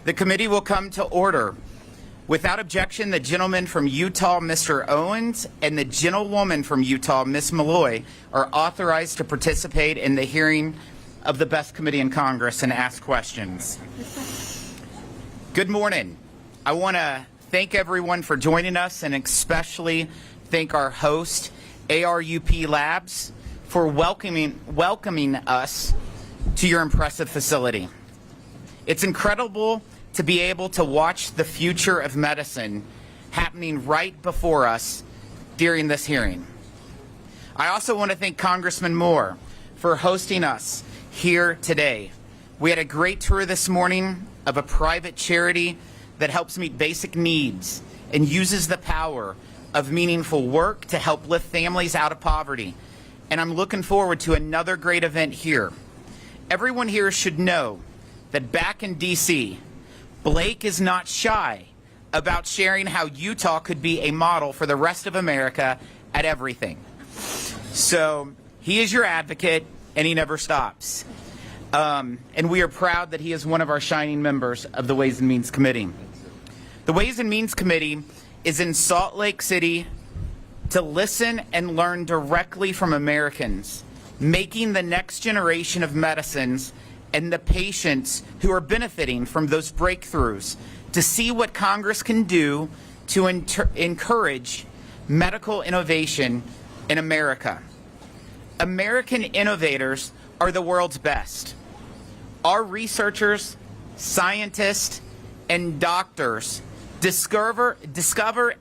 The committee will come to order. Without objection, the gentleman from Utah, Mr. Owens, and the gentlewoman from Utah, Ms. Malloy, are authorized to participate in the hearing of the best committee in Congress and ask questions. Good morning. I want to thank everyone for joining us and especially thank our host, ARUP Labs, for welcoming us to your impressive facility. It's incredible to be able to watch the future of medicine happening right before us during this hearing. I also want to thank Congressman Moore for hosting us here today. We had a great tour this morning of a private charity that helps meet basic needs and uses the power of meaningful work to help lift families out of poverty. And I'm looking forward to another great event here. Everyone here should know that back in D.C., Blake is not shy about sharing how Utah could be a model for the rest of America at everything. So he is your advocate, and he never stops. And we are proud that he is one of our shining members of the Ways and Means Committee. The Ways and Means Committee is in Salt Lake City to listen and learn directly from Americans, making the next generation of medicines and the patients who are benefiting from those breakthroughs to see what Congress can do to encourage medical innovation in America. American innovators are the world's best. Our researchers, scientists, and doctors discover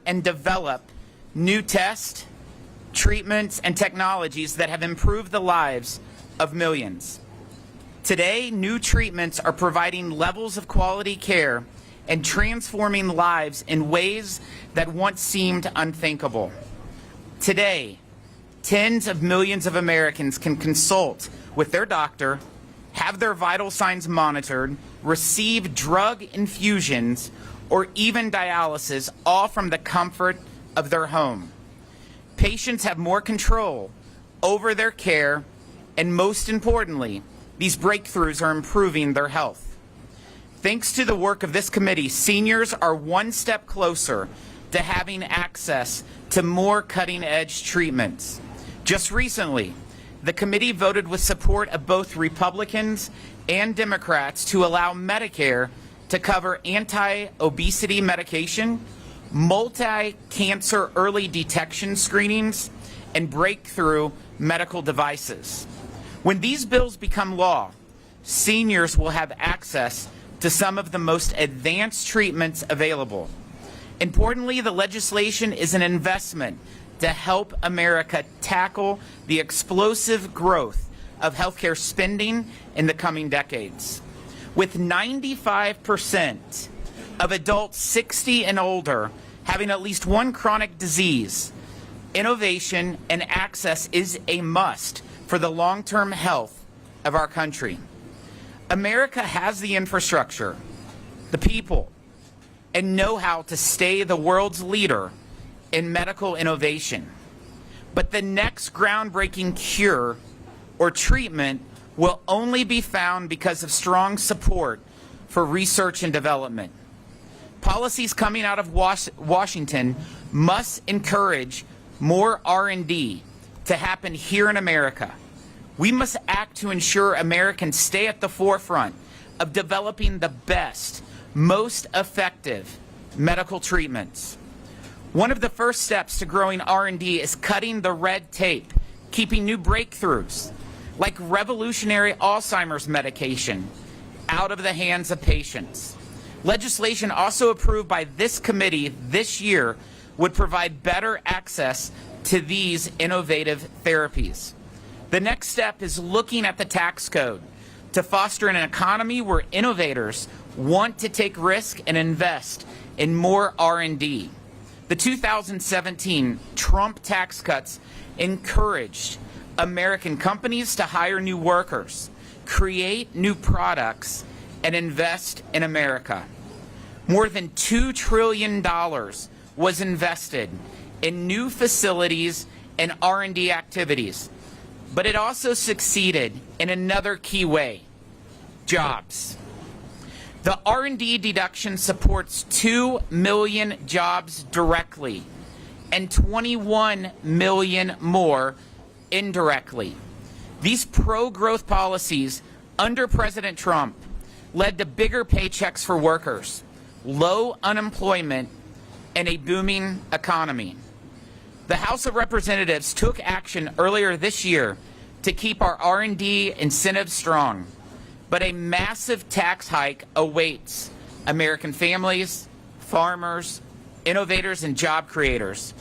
and develop new tests, treatments, and technologies that have improved the lives of millions. Today, new treatments are providing levels of quality care and transforming lives in ways that once seemed unthinkable. Today, tens of millions of Americans can consult with their doctor, have their vital signs monitored, receive drug infusions, or even dialysis, all from the comfort of their home. Patients have more control over their care, and most importantly, these breakthroughs are improving their health. Thanks to the work of this committee, seniors are one step closer to having access to more cutting-edge treatments. Just recently, the committee voted with support of both Republicans and Democrats to allow Medicare to cover anti-obesity medication, multi-cancer early detection screenings, and breakthrough medical devices. When these bills become law, seniors will have access to some of the most advanced treatments available. Importantly, the legislation is an investment to help America tackle the explosive growth of healthcare spending in the coming decades. With 95% of adults 60 and older having at least one chronic disease, innovation and access is a must for the long-term health of our country. America has the infrastructure, the people, and know-how to stay the world's leader in medical innovation. But the next groundbreaking cure or treatment will only be found because of strong support for research and development. Policies coming out of Washington must encourage more R&D to happen here in America. We must act to ensure Americans stay at the forefront of developing the best, most effective medical treatments. One of the first steps to growing R&D is cutting the red tape, keeping new breakthroughs, like revolutionary Alzheimer's medication, out of the hands of patients. Legislation also approved by this committee this year would provide better access to these innovative therapies. The next step is looking at the tax code to foster an economy where innovators want to take risk and invest in more R&D. The 2017 Trump tax cuts encouraged American companies to hire new workers, create new products, and invest in America. More than $2 trillion was invested in new facilities and R&D activities, but it also succeeded in another key way: jobs. The R&D deduction supports 2 million jobs directly and 21 million more indirectly. These pro-growth policies under President Trump led to bigger paychecks for workers, low unemployment, and a booming economy. The House of Representatives took action earlier this year to keep our R&D incentives strong, but a massive tax hike awaits American families, farmers, innovators, and job creators.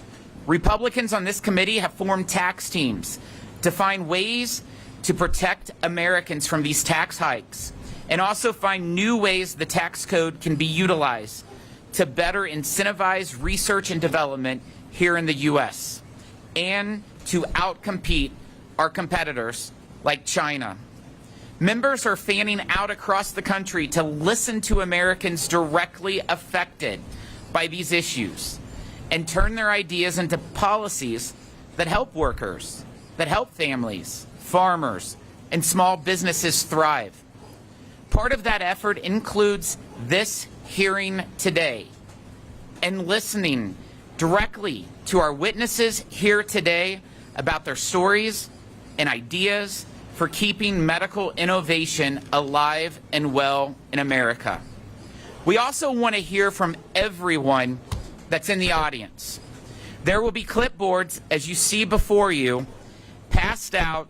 Republicans on this committee have formed tax teams to find ways to protect Americans from these tax hikes and also find new ways the tax code can be utilized to better incentivize research and development here in the U.S. and to outcompete our competitors like China. Members are fanning out across the country to listen to Americans directly affected by these issues and turn their ideas into policies that help workers, that help families, farmers, and small businesses thrive. Part of that effort includes this hearing today and listening directly to our witnesses here today about their stories and ideas for keeping medical innovation alive and well in America. We also want to hear from everyone that's in the audience. There will be clipboards, as you see before you, passed out,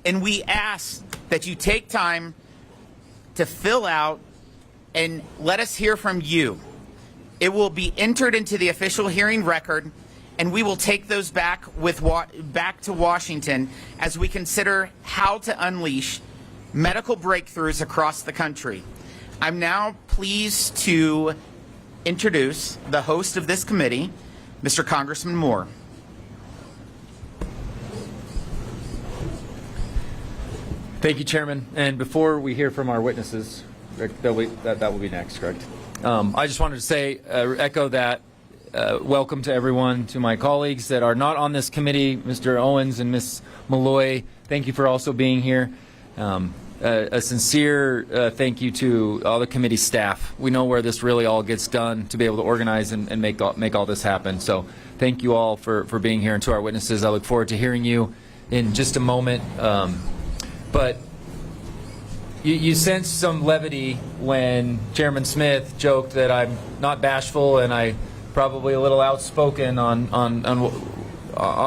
and we ask that you take time to fill out and let us hear from you. It will be entered into the official hearing record, and we will take those back to Washington as we consider how to unleash medical breakthroughs across the country. I'm now pleased to introduce the host of this committee, Mr. Congressman Moore. Thank you, Chairman. And before we hear from our witnesses, that will be next, correct? I just wanted to say, echo that welcome to everyone, to my colleagues that are not on this committee, Mr. Owens and Ms. Malloy. Thank you for also being here. A sincere thank you to all the committee staff. We know where this really all gets done to be able to organize and make all this happen. So thank you all for being here, and to our witnesses, I look forward to hearing you in just a moment. But you sense some levity when Chairman Smith joked that I'm not bashful and I probably a little outspoken on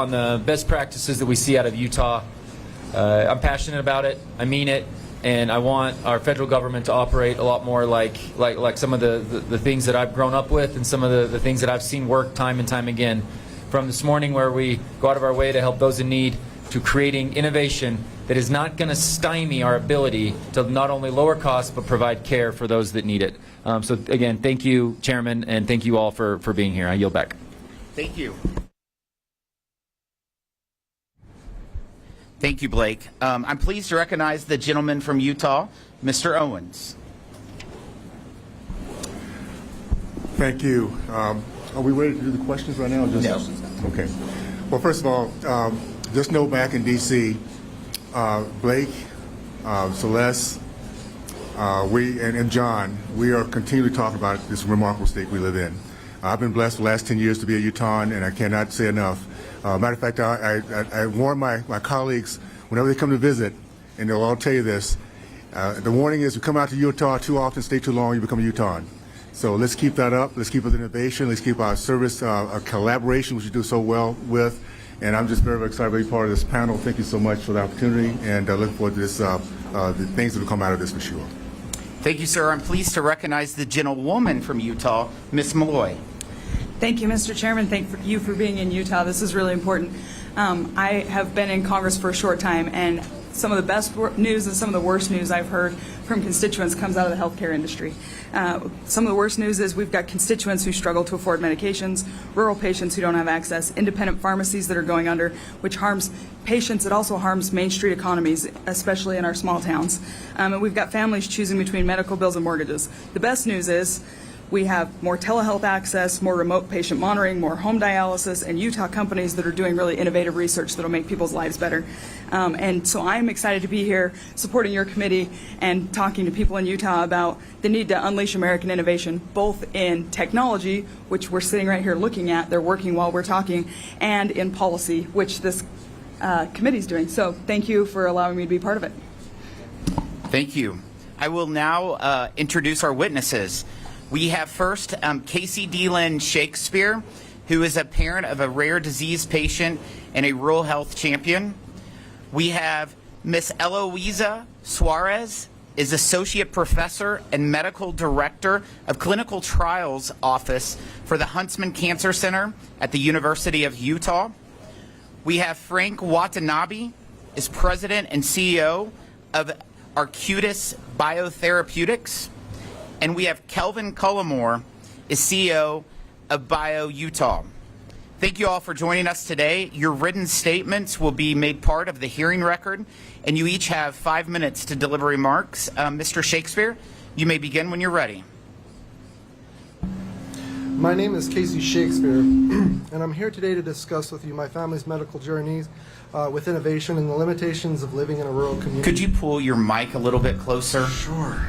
the best practices that we see out of Utah. I'm passionate about it. I mean it. And I want our federal government to operate a lot more like some of the things that I've grown up with, and some of the things that I've seen work time and time again. From this morning, where we go out of our way to help those in need, to creating innovation that is not going to stymie our ability to not only lower costs but provide care for those that need it. So again, thank you, Chairman, and thank you all for being here. I yield back. Thank you. Thank you, Blake. I'm pleased to recognize the gentleman from Utah, Mr. Owens. Thank you. Are we ready to do the questions right now? Yes. Okay. Well, first of all, just know back in D.C., Blake, Celeste, we and John, we are continually talking about this remarkable state we live in. I've been blessed the last 10 years to be a Utahn, and I cannot say enough. Matter of fact, I warn my colleagues whenever they come to visit, and they'll all tell you this, the warning is, you come out to Utah too often, stay too long, you become a Utahn. So let's keep that up. Let's keep with innovation. Let's keep our service, our collaboration, which you do so well with. And I'm just very, very excited to be part of this panel. Thank you so much for the opportunity, and I look forward to this, the things that will come out of this for sure. Thank you, sir. I'm pleased to recognize the gentlewoman from Utah, Ms. Malloy. Thank you, Mr. Chairman. Thank you for being in Utah. This is really important. I have been in Congress for a short time, and some of the best news and some of the worst news I've heard from constituents comes out of the healthcare industry. Some of the worst news is we've got constituents who struggle to afford medications, rural patients who don't have access, independent pharmacies that are going under, which harms patients. It also harms Main Street economies, especially in our small towns. And we've got families choosing between medical bills and mortgages. The best news is We have more telehealth access, more remote patient monitoring, more home dialysis, and Utah companies that are doing really innovative research that will make people's lives better. And so I'm excited to be here supporting your committee and talking to people in Utah about the need to unleash American innovation, both in technology, which we're sitting right here looking at, they're working while we're talking, and in policy, which this committee's doing. So thank you for allowing me to be part of it. Thank you. I will now introduce our witnesses. We have first Casey D. Shakespeare, who is a parent of a rare disease patient and a rural health champion. We have Miss Eloisa Suarez, is Associate Professor and Medical Director of Clinical Trials Office for the Huntsman Cancer Center at the University of Utah. We have Frank Watanabe, is President and CEO of Arcutis Biotherapeutics. And we have Kelvin Culiimere, is CEO of Bio Utah. Thank you all for joining us today. Your written statements will be made part of the hearing record, and you each have 5 minutes to deliver remarks. Mr. Shakespeare, you may begin when you're ready. My name is Casey Shakespeare, and I'm here today to discuss with you my family's medical journeys with innovation and the limitations of living in a rural community. Could you pull your mic a little bit closer? Sure.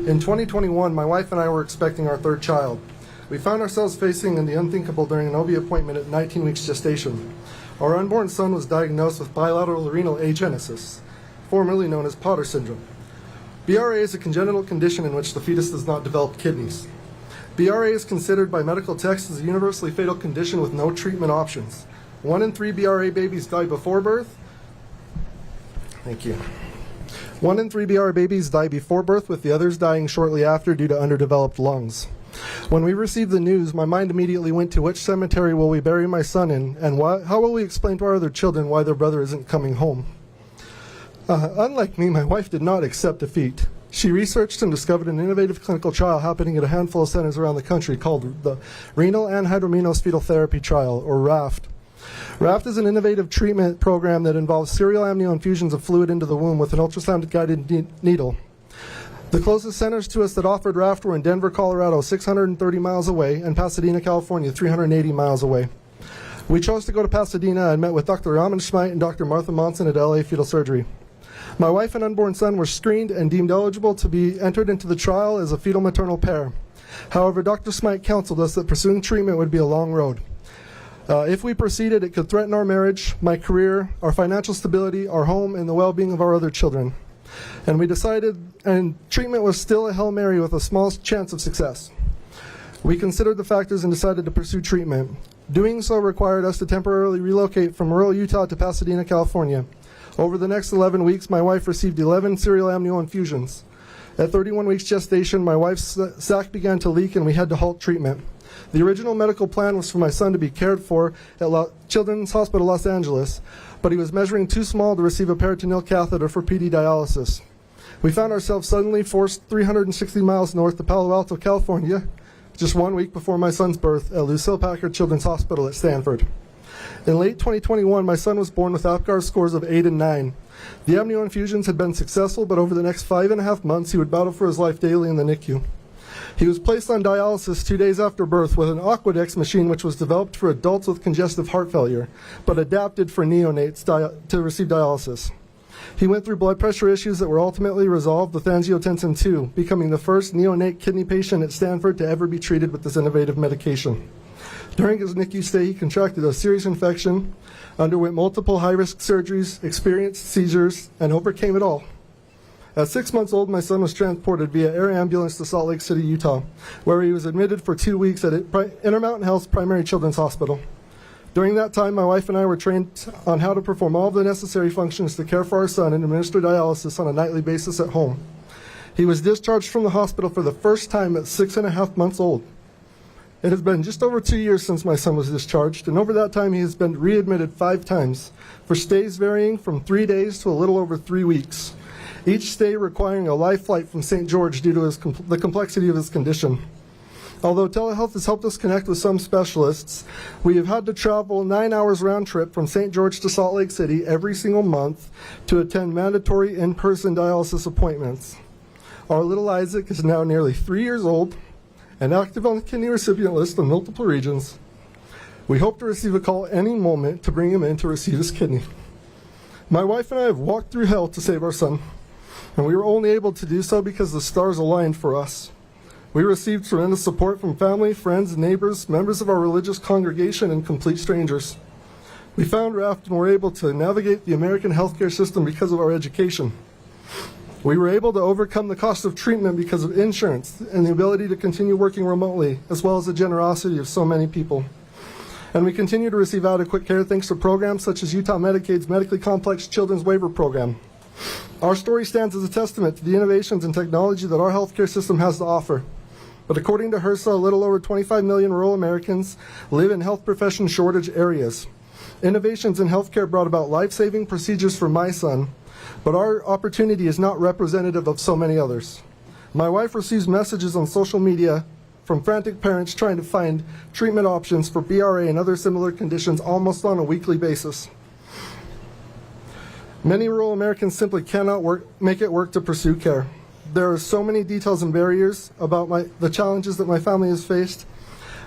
In 2021, my wife and I were expecting our third child. We found ourselves facing the unthinkable during an OB appointment at 19 weeks gestation. Our unborn son was diagnosed with bilateral renal agenesis, formerly known as Potter syndrome. BRA is a congenital condition in which the fetus does not develop kidneys. BRA is considered by medical texts as a universally fatal condition with no treatment options. 1 in 3 BRA babies die before birth. Thank you. 1 in 3 BRA babies die before birth, with the others dying shortly after due to underdeveloped lungs. When we received the news, my mind immediately went to which cemetery will we bury my son in, and how will we explain to our other children why their brother isn't coming home? Unlike me, my wife did not accept defeat. She researched and discovered an innovative clinical trial happening at a handful of centers around the country called the Renal Anhydramnios Fetal Therapy Trial, or RAFT. RAFT is an innovative treatment program that involves serial amnio infusions of fluid into the womb with an ultrasound-guided needle. The closest centers to us that offered RAFT were in Denver, Colorado, 630 miles away, and Pasadena, California, 380 miles away. We chose to go to Pasadena and met with Dr. Raman Schmeit and Dr. Martha Monson at LA Fetal Surgery. My wife and unborn son were screened and deemed eligible to be entered into the trial as a fetal-maternal pair. However, Dr. Schmeit counseled us that pursuing treatment would be a long road. If we proceeded, it could threaten our marriage, my career, our financial stability, our home, and the well-being of our other children. And we decided, and treatment was still a Hail Mary with a small chance of success. We considered the factors and decided to pursue treatment. Doing so required us to temporarily relocate from rural Utah to Pasadena, California. Over the next 11 weeks, my wife received 11 serial amnio infusions. At 31 weeks gestation, my wife's sac began to leak and we had to halt treatment. The original medical plan was for my son to be cared for at Children's Hospital Los Angeles, but he was measuring too small to receive a peritoneal catheter for PD dialysis. We found ourselves suddenly forced 360 miles north to Palo Alto, California, just 1 week before my son's birth at Lucille Packard Children's Hospital at Stanford. In late 2021, my son was born with APGAR scores of 8 and 9. The amnio infusions had been successful, but over the next 5.5 months, he would battle for his life daily in the NICU. He was placed on dialysis 2 days after birth with an Aquadex machine which was developed for adults with congestive heart failure, but adapted for neonates to receive dialysis. He went through blood pressure issues that were ultimately resolved with angiotensin II, becoming the first neonate kidney patient at Stanford to ever be treated with this innovative medication. During his NICU stay, he contracted a serious infection, underwent multiple high-risk surgeries, experienced seizures, and overcame it all. At 6 months old, my son was transported via air ambulance to Salt Lake City, Utah, where he was admitted for 2 weeks at Intermountain Health's Primary Children's Hospital. During that time, my wife and I were trained on how to perform all of the necessary functions to care for our son and administer dialysis on a nightly basis at home. He was discharged from the hospital for the first time at 6.5 months old. It has been just over 2 years since my son was discharged, and over that time he has been readmitted 5 times, for stays varying from 3 days to a little over 3 weeks, each stay requiring a live flight from St. George due to the complexity of his condition. Although telehealth has helped us connect with some specialists, we have had to travel 9 hours round trip from St. George to Salt Lake City every single month to attend mandatory in-person dialysis appointments. Our little Isaac is now nearly 3 years old and active on the kidney recipient list in multiple regions. We hope to receive a call any moment to bring him in to receive his kidney. My wife and I have walked through hell to save our son, and we were only able to do so because the stars aligned for us. We received tremendous support from family, friends, neighbors, members of our religious congregation, and complete strangers. We found Raft and were able to navigate the American healthcare system because of our education. We were able to overcome the cost of treatment because of insurance and the ability to continue working remotely, as well as the generosity of so many people. And we continue to receive adequate care thanks to programs such as Utah Medicaid's Medically Complex Children's Waiver Program. Our story stands as a testament to the innovations and technology that our healthcare system has to offer. But according to HRSA, a little over 25 million rural Americans live in health profession shortage areas. Innovations in healthcare brought about life-saving procedures for my son, but our opportunity is not representative of so many others. My wife receives messages on social media from frantic parents trying to find treatment options for BRA and other similar conditions almost on a weekly basis. Many rural Americans simply cannot make it work to pursue care. There are so many details and barriers about the challenges that my family has faced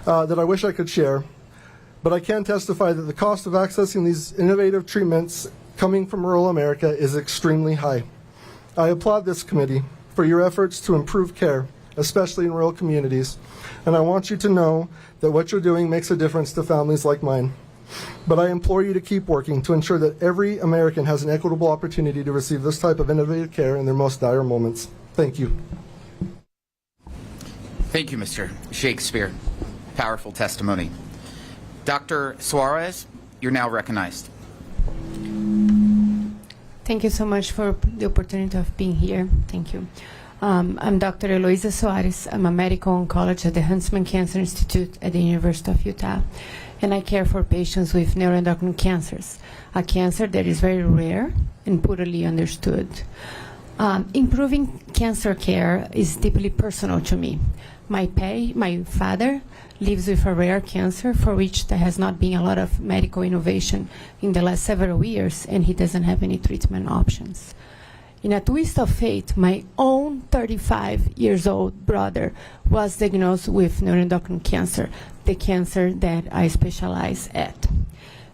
that I wish I could share, but I can testify that the cost of accessing these innovative treatments coming from rural America is extremely high. I applaud this committee for your efforts to improve care, especially in rural communities, and I want you to know that what you're doing makes a difference to families like mine. But I implore you to keep working to ensure that every American has an equitable opportunity to receive this type of innovative care in their most dire moments. Thank you. Thank you, Mr. Shakespeare. Powerful testimony. Dr. Suarez, you're now recognized. Thank you so much for the opportunity of being here. Thank you. I'm Dr. Eloisa Suarez. I'm a medical oncologist at the Huntsman Cancer Institute at the University of Utah, and I care for patients with neuroendocrine cancers, a cancer that is very rare and poorly understood. Improving cancer care is deeply personal to me. My father lives with a rare cancer for which there has not been a lot of medical innovation in the last several years, and he doesn't have any treatment options. In a twist of fate, my own 35-year-old brother was diagnosed with neuroendocrine cancer, the cancer that I specialize at.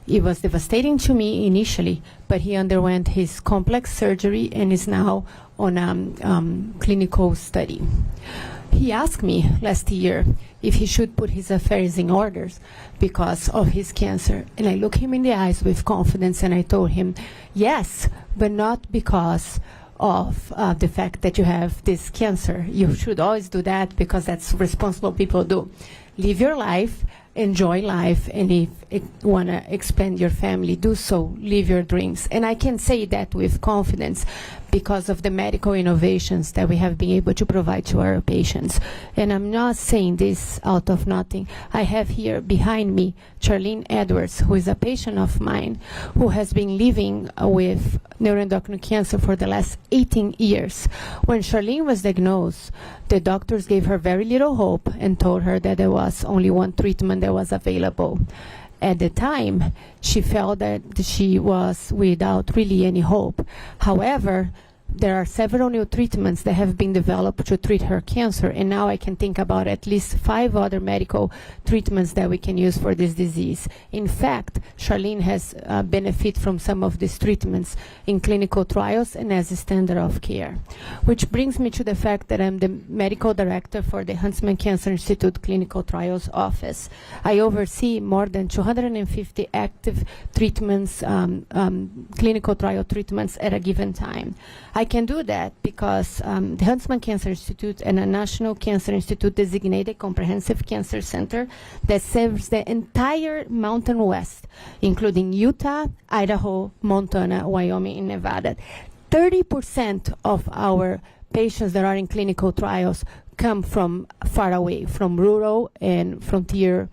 It was devastating to me initially, but he underwent his complex surgery and is now on a clinical study. He asked me last year if he should put his affairs in order because of his cancer. And I looked him in the eyes with confidence and I told him, yes, but not because of the fact that you have this cancer. You should always do that because that's responsible people do. Live your life, enjoy life, and if you want to expand your family, do so. Live your dreams. And I can say that with confidence because of the medical innovations that we have been able to provide to our patients. And I'm not saying this out of nothing. I have here behind me Charlene Edwards, who is a patient of mine, who has been living with neuroendocrine cancer for the last 18 years. When Charlene was diagnosed, the doctors gave her very little hope and told her that there was only one treatment that was available. At the time, she felt that she was without really any hope. However, there are several new treatments that have been developed to treat her cancer, and now I can think about at least 5 other medical treatments that we can use for this disease. In fact, Charlene has benefit from some of these treatments in clinical trials and as a standard of care. Which brings me to the fact that I'm the medical director for the Huntsman Cancer Institute Clinical Trials Office. I oversee more than 250 active treatments, clinical trial treatments at a given time. I can do that because the Huntsman Cancer Institute and a National Cancer Institute designated comprehensive cancer center that serves the entire Mountain West, including Utah, Idaho, Montana, Wyoming, and Nevada. 30% of our patients that are in clinical trials come from far away, from rural and frontier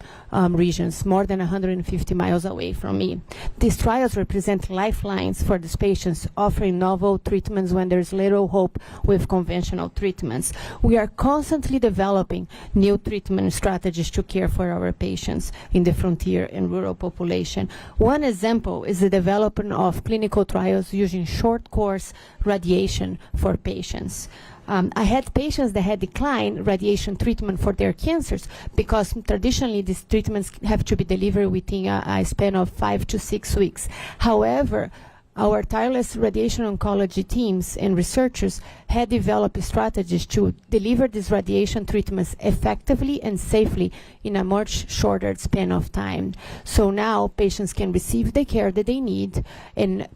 regions, more than 150 miles away from me. These trials represent lifelines for these patients, offering novel treatments when there's little hope with conventional treatments. We are constantly developing new treatment strategies to care for our patients in the frontier and rural population. One example is the development of clinical trials using short course radiation for patients. I had patients that had declined radiation treatment for their cancers because traditionally these treatments have to be delivered within a span of 5 to 6 weeks. However, our tireless radiation oncology teams and researchers had developed strategies to deliver these radiation treatments effectively and safely in a much shorter span of time. So now patients can receive the care that they need and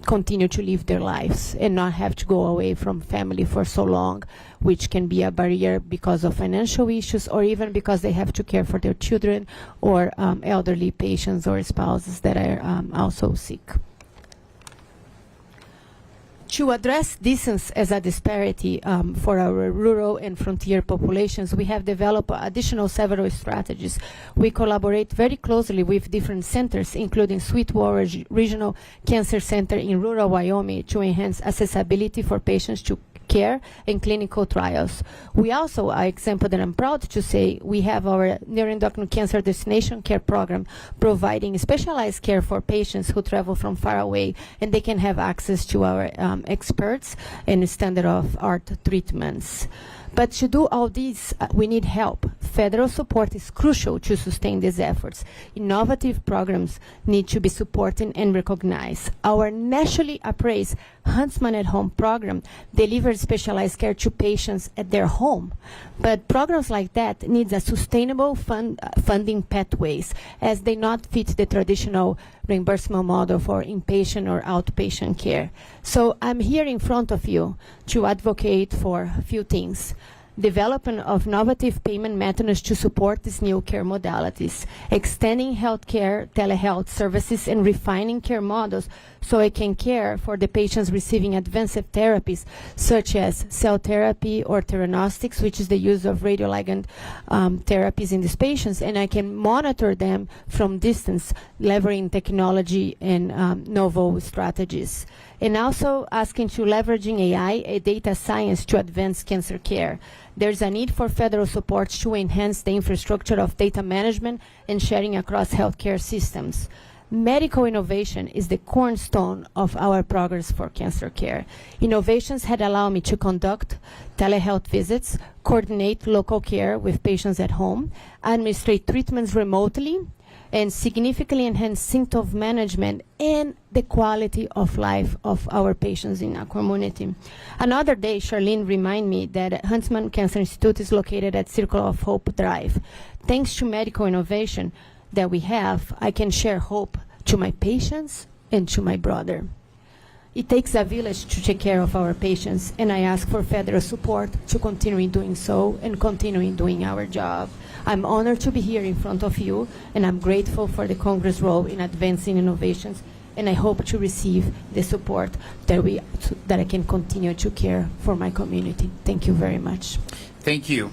continue to live their lives and not have to go away from family for so long, which can be a barrier because of financial issues or even because they have to care for their children or elderly patients or spouses that are also sick. To address distance as a disparity for our rural and frontier populations, we have developed additional several strategies. We collaborate very closely with different centers, including Sweetwater Regional Cancer Center in rural Wyoming, to enhance accessibility for patients to care and clinical trials. We also, an example that I'm proud to say, we have our neuroendocrine cancer destination care program providing specialized care for patients who travel from far away, and they can have access to our experts and standard-of-art treatments. But to do all this, we need help. Federal support is crucial to sustain these efforts. Innovative programs need to be supported and recognized. Our nationally appraised Huntsman at Home program delivers specialized care to patients at their home. But programs like that need a sustainable funding pathways, as they not fit the traditional reimbursement model for inpatient or outpatient care. So I'm here in front of you to advocate for a few things. Development of innovative payment methods to support these new care modalities, extending healthcare telehealth services, and refining care models so it can care for the patients receiving advanced therapies such as cell therapy or theranostics, which is the use of radioligand therapies in these patients, and I can monitor them from distance, leveraging technology and novel strategies. And also asking to leveraging AI and data science to advance cancer care. There's a need for federal support to enhance the infrastructure of data management and sharing across healthcare systems. Medical innovation is the cornerstone of our progress for cancer care. Innovations had allowed me to conduct telehealth visits, coordinate local care with patients at home, administrate treatments remotely, and significantly enhance symptom management and the quality of life of our patients in our community. Another day, Charlene reminded me that Huntsman Cancer Institute is located at Circle of Hope Drive. Thanks to medical innovation that we have, I can share hope to my patients and to my brother. It takes a village to take care of our patients, and I ask for federal support to continue doing so and continue doing our job. I'm honored to be here in front of you, and I'm grateful for the Congress' role in advancing innovations, and I hope to receive the support that I can continue to care for my community. Thank you very much. Thank you.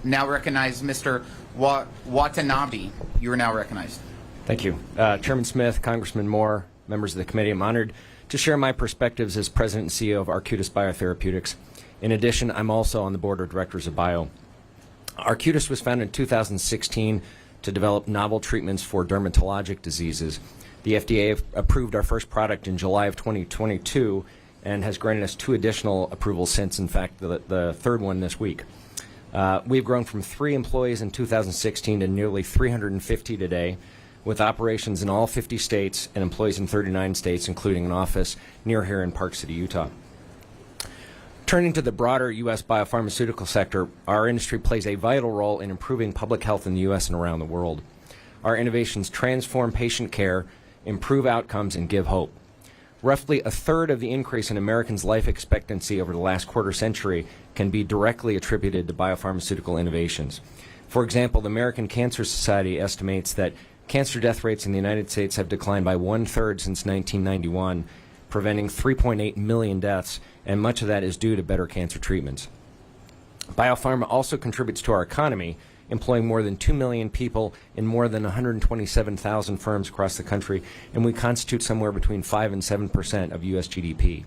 Now recognize Mr. Watanabe. You are now recognized. Thank you. Chairman Smith, Congressman Moore, members of the committee, I'm honored to share my perspectives as President and CEO of Arcutis Biotherapeutics. In addition, I'm also on the board of directors of BIO. Arcutis was founded in 2016 to develop novel treatments for dermatologic diseases. The FDA approved our first product in July of 2022 and has granted us 2 additional approvals since, in fact, the third one this week. We've grown from 3 employees in 2016 to nearly 350 today, with operations in all 50 states and employees in 39 states, including an office near here in Park City, Utah. Turning to the broader U.S. biopharmaceutical sector, our industry plays a vital role in improving public health in the U.S. and around the world. Our innovations transform patient care, improve outcomes, and give hope. Roughly a third of the increase in Americans' life expectancy over the last quarter century can be directly attributed to biopharmaceutical innovations. For example, the American Cancer Society estimates that cancer death rates in the United States have declined by 1/3 since 1991, preventing 3.8 million deaths, and much of that is due to better cancer treatments. Biopharma also contributes to our economy, employing more than 2 million people in more than 127,000 firms across the country, and we constitute somewhere between 5 and 7% of U.S. GDP.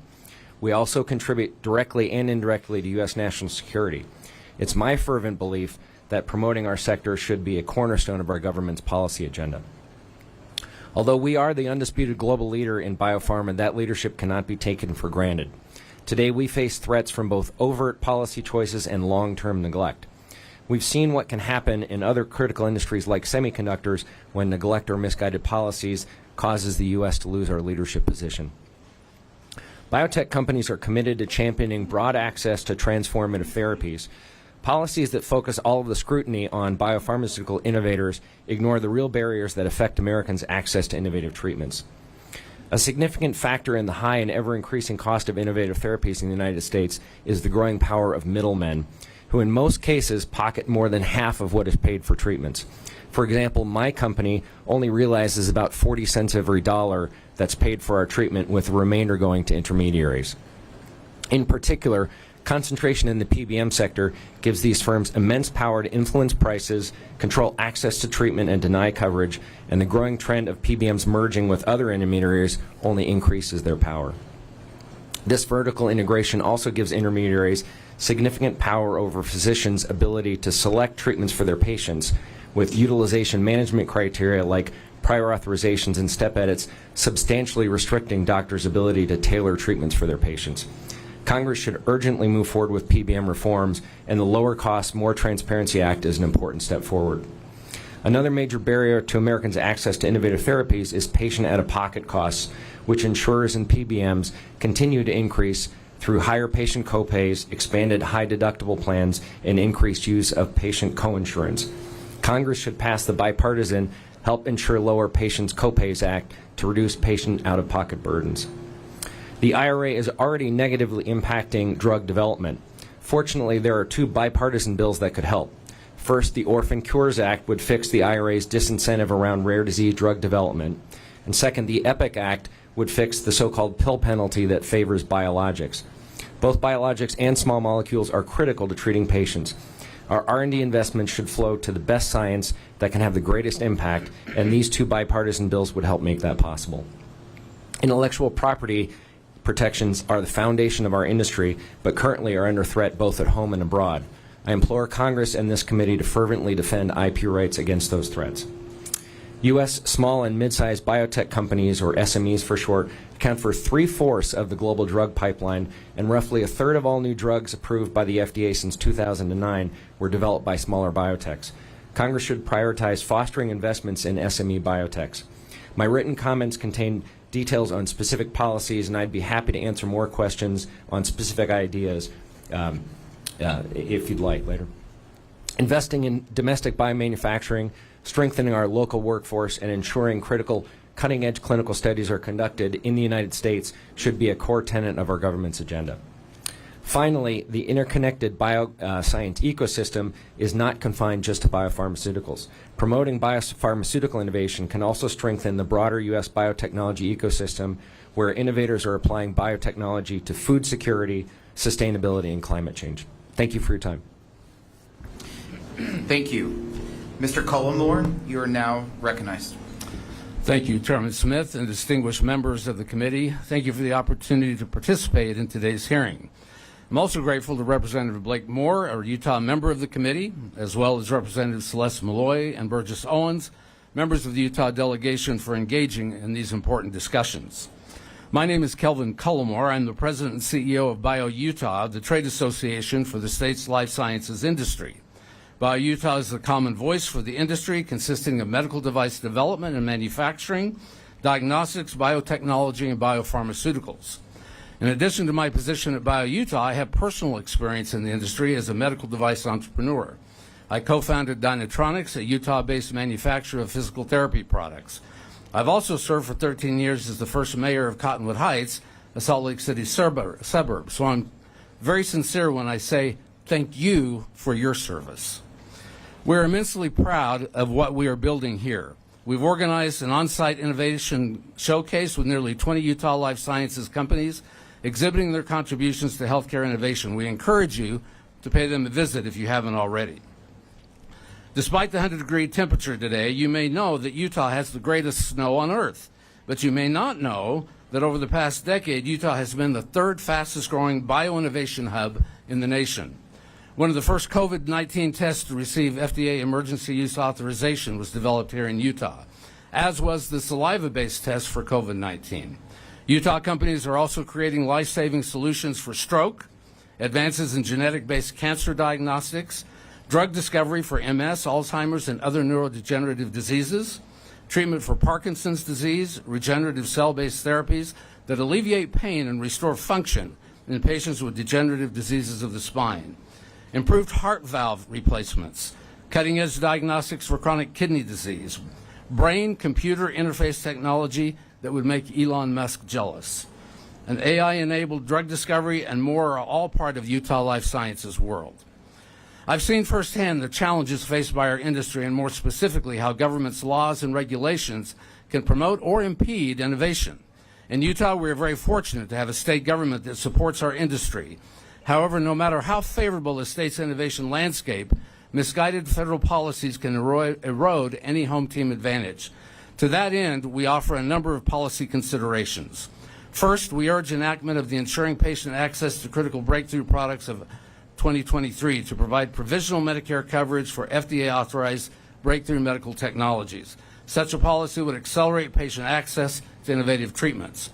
We also contribute directly and indirectly to U.S. national security. It's my fervent belief that promoting our sector should be a cornerstone of our government's policy agenda. Although we are the undisputed global leader in biopharma, that leadership cannot be taken for granted. Today, we face threats from both overt policy choices and long-term neglect. We've seen what can happen in other critical industries like semiconductors when neglect or misguided policies causes the U.S. to lose our leadership position. Biotech companies are committed to championing broad access to transformative therapies. Policies that focus all of the scrutiny on biopharmaceutical innovators ignore the real barriers that affect Americans' access to innovative treatments. A significant factor in the high and ever-increasing cost of innovative therapies in the United States is the growing power of middlemen, who in most cases pocket more than half of what is paid for treatments. For example, my company only realizes about 40 cents every dollar that's paid for our treatment, with the remainder going to intermediaries. In particular, concentration in the PBM sector gives these firms immense power to influence prices, control access to treatment, and deny coverage, and the growing trend of PBMs merging with other intermediaries only increases their power. This vertical integration also gives intermediaries significant power over physicians' ability to select treatments for their patients, with utilization management criteria like prior authorizations and step edits substantially restricting doctors' ability to tailor treatments for their patients. Congress should urgently move forward with PBM reforms, and the Lower Cost, More Transparency Act is an important step forward. Another major barrier to Americans' access to innovative therapies is patient out-of-pocket costs, which insurers and PBMs continue to increase through higher patient copays, expanded high-deductible plans, and increased use of patient coinsurance. Congress should pass the bipartisan Help Insure Lower Patients' Copays Act to reduce patient out-of-pocket burdens. The IRA is already negatively impacting drug development. Fortunately, there are two bipartisan bills that could help. First, the Orphan Cures Act would fix the IRA's disincentive around rare disease drug development. And second, the EPIC Act would fix the so-called pill penalty that favors biologics. Both biologics and small molecules are critical to treating patients. Our R&D investments should flow to the best science that can have the greatest impact, and these two bipartisan bills would help make that possible. Intellectual property protections are the foundation of our industry, but currently are under threat both at home and abroad. I implore Congress and this committee to fervently defend IP rights against those threats. U.S. small and mid-sized biotech companies, or SMEs for short, account for 3/4 of the global drug pipeline, and roughly 1/3 of all new drugs approved by the FDA since 2009 were developed by smaller biotechs. Congress should prioritize fostering investments in SME biotechs. My written comments contain details on specific policies, and I'd be happy to answer more questions on specific ideas if you'd like later. Investing in domestic biomanufacturing, strengthening our local workforce, and ensuring critical cutting-edge clinical studies are conducted in the United States should be a core tenet of our government's agenda. Finally, the interconnected bioscience ecosystem is not confined just to biopharmaceuticals. Promoting biopharmaceutical innovation can also strengthen the broader U.S. biotechnology ecosystem, where innovators are applying biotechnology to food security, sustainability, and climate change. Thank you for your time. Thank you. Mr. Culiimere, you are now recognized. Thank you, Chairman Smith and distinguished members of the committee. Thank you for the opportunity to participate in today's hearing. I'm also grateful to Representative Blake Moore, a Utah member of the committee, as well as Representatives Celeste Malloy and Burgess Owens, members of the Utah delegation, for engaging in these important discussions. My name is Kelvin Culiimere. I'm the President and CEO of BioUtah, the trade association for the state's life sciences industry. BioUtah is the common voice for the industry, consisting of medical device development and manufacturing, diagnostics, biotechnology, and biopharmaceuticals. In addition to my position at BioUtah, I have personal experience in the industry as a medical device entrepreneur. I co-founded Dynatronics, a Utah-based manufacturer of physical therapy products. I've also served for 13 years as the first mayor of Cottonwood Heights, a Salt Lake City suburb. So I'm very sincere when I say thank you for your service. We're immensely proud of what we are building here. We've organized an on-site innovation showcase with nearly 20 Utah life sciences companies exhibiting their contributions to healthcare innovation. We encourage you to pay them a visit if you haven't already. Despite the 100-degree temperature today, you may know that Utah has the greatest snow on Earth. But you may not know that over the past decade, Utah has been the third fastest growing bioinnovation hub in the nation. One of the first COVID-19 tests to receive FDA emergency use authorization was developed here in Utah, as was the saliva-based test for COVID-19. Utah companies are also creating life-saving solutions for stroke, advances in genetic-based cancer diagnostics, drug discovery for MS, Alzheimer's, and other neurodegenerative diseases, treatment for Parkinson's disease, regenerative cell-based therapies that alleviate pain and restore function in patients with degenerative diseases of the spine, improved heart valve replacements, cutting-edge diagnostics for chronic kidney disease, brain-computer interface technology that would make Elon Musk jealous, an AI-enabled drug discovery, and more are all part of Utah life sciences world. I've seen firsthand the challenges faced by our industry, and more specifically how government's laws and regulations can promote or impede innovation. In Utah, we are very fortunate to have a state government that supports our industry. However, no matter how favorable the state's innovation landscape, misguided federal policies can erode any home team advantage. To that end, we offer a number of policy considerations. First, we urge enactment of the Ensuring Patient Access to Critical Breakthrough Products of 2023 to provide provisional Medicare coverage for FDA-authorized breakthrough medical technologies. Such a policy would accelerate patient access to innovative treatments.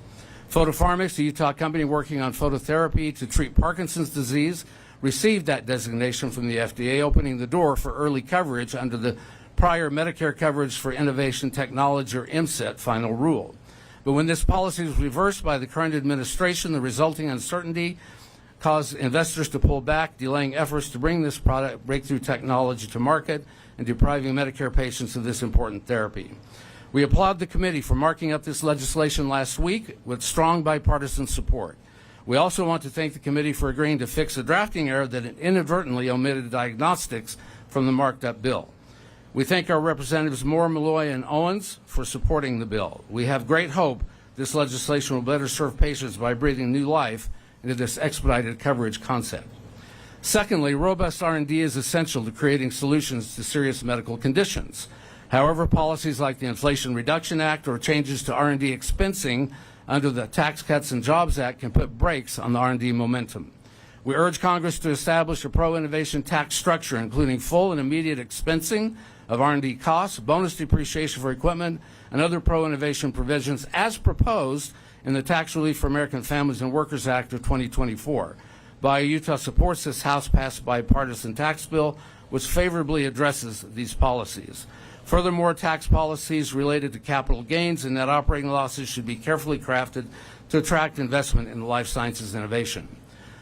Photopharmix, a Utah company working on phototherapy to treat Parkinson's disease, received that designation from the FDA, opening the door for early coverage under the prior Medicare Coverage for Innovation Technology, or MCET, final rule. But when this policy was reversed by the current administration, the resulting uncertainty caused investors to pull back, delaying efforts to bring this product breakthrough technology to market and depriving Medicare patients of this important therapy. We applaud the committee for marking up this legislation last week with strong bipartisan support. We also want to thank the committee for agreeing to fix a drafting error that inadvertently omitted diagnostics from the marked up bill. We thank our representatives Moore, Malloy, and Owens for supporting the bill. We have great hope this legislation will better serve patients by breathing new life into this expedited coverage concept. Secondly, robust R&D is essential to creating solutions to serious medical conditions. However, policies like the Inflation Reduction Act or changes to R&D expensing under the Tax Cuts and Jobs Act can put brakes on the R&D momentum. We urge Congress to establish a pro-innovation tax structure, including full and immediate expensing of R&D costs, bonus depreciation for equipment, and other pro-innovation provisions as proposed in the Tax Relief for American Families and Workers Act of 2024. Utah supports this House-passed bipartisan tax bill, which favorably addresses these policies. Furthermore, tax policies related to capital gains and net operating losses should be carefully crafted to attract investment in life sciences innovation.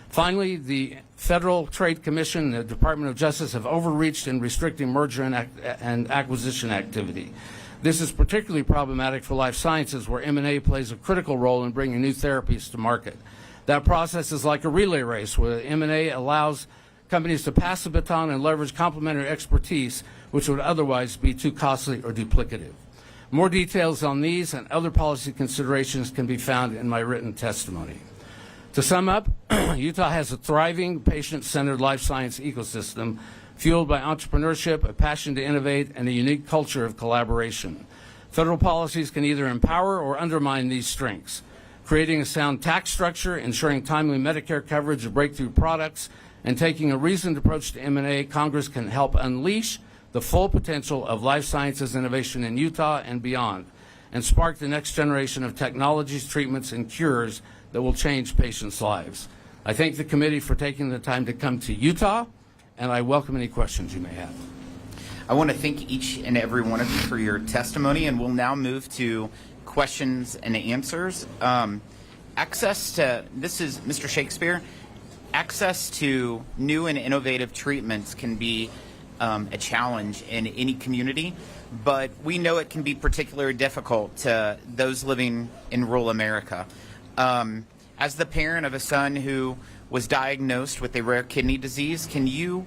Finally, the Federal Trade Commission and the Department of Justice have overreached in restricting merger and acquisition activity. This is particularly problematic for life sciences, where M&A plays a critical role in bringing new therapies to market. That process is like a relay race, where M&A allows companies to pass the baton and leverage complementary expertise, which would otherwise be too costly or duplicative. More details on these and other policy considerations can be found in my written testimony. To sum up, Utah has a thriving, patient-centered life science ecosystem fueled by entrepreneurship, a passion to innovate, and a unique culture of collaboration. Federal policies can either empower or undermine these strengths. Creating a sound tax structure, ensuring timely Medicare coverage of breakthrough products, and taking a reasoned approach to M&A, Congress can help unleash the full potential of life sciences innovation in Utah and beyond, and spark the next generation of technologies, treatments, and cures that will change patients' lives. I thank the committee for taking the time to come to Utah, and I welcome any questions you may have. I want to thank each and every one of you for your testimony, and we'll now move to questions and answers. Access to, this is Mr. Shakespeare, access to new and innovative treatments can be a challenge in any community, but we know it can be particularly difficult to those living in rural America. As the parent of a son who was diagnosed with a rare kidney disease, can you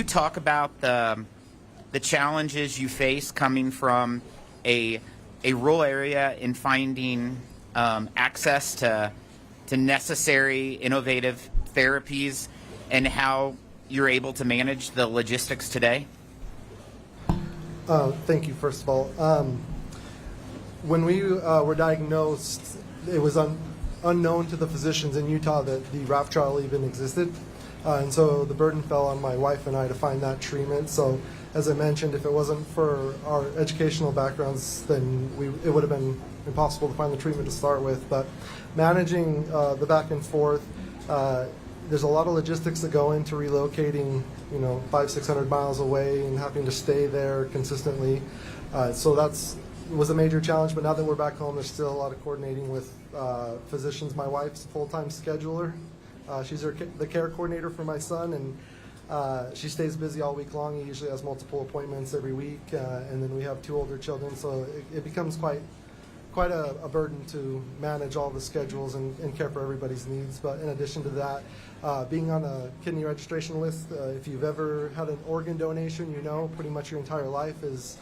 talk about the challenges you face coming from a rural area in finding access to necessary innovative therapies and how you're able to manage the logistics today? Thank you, first of all. When we were diagnosed, it was unknown to the physicians in Utah that the RAF trial even existed. And so the burden fell on my wife and I to find that treatment. So As I mentioned, if it wasn't for our educational backgrounds, then it would have been impossible to find the treatment to start with. But managing the back and forth, there's a lot of logistics that go into relocating, 500-600 miles away and having to stay there consistently. So was a major challenge. But now that we're back home, there's still a lot of coordinating with physicians. My wife's a full-time scheduler. She's the care coordinator for my son, and she stays busy all week long. He usually has multiple appointments every week, and then we have 2 older children, so it becomes quite a burden to manage all the schedules and care for everybody's needs. But in addition to that, being on a kidney registration list, if you've ever had an organ donation, pretty much your entire life is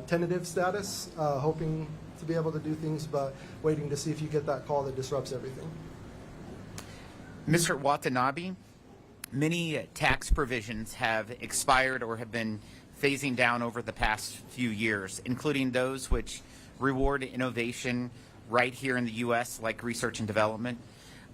tentative status, hoping to be able to do things, but waiting to see if you get that call that disrupts everything. Mr. Watanabe, many tax provisions have expired or have been phasing down over the past few years, including those which reward innovation right here in the U.S., like research and development.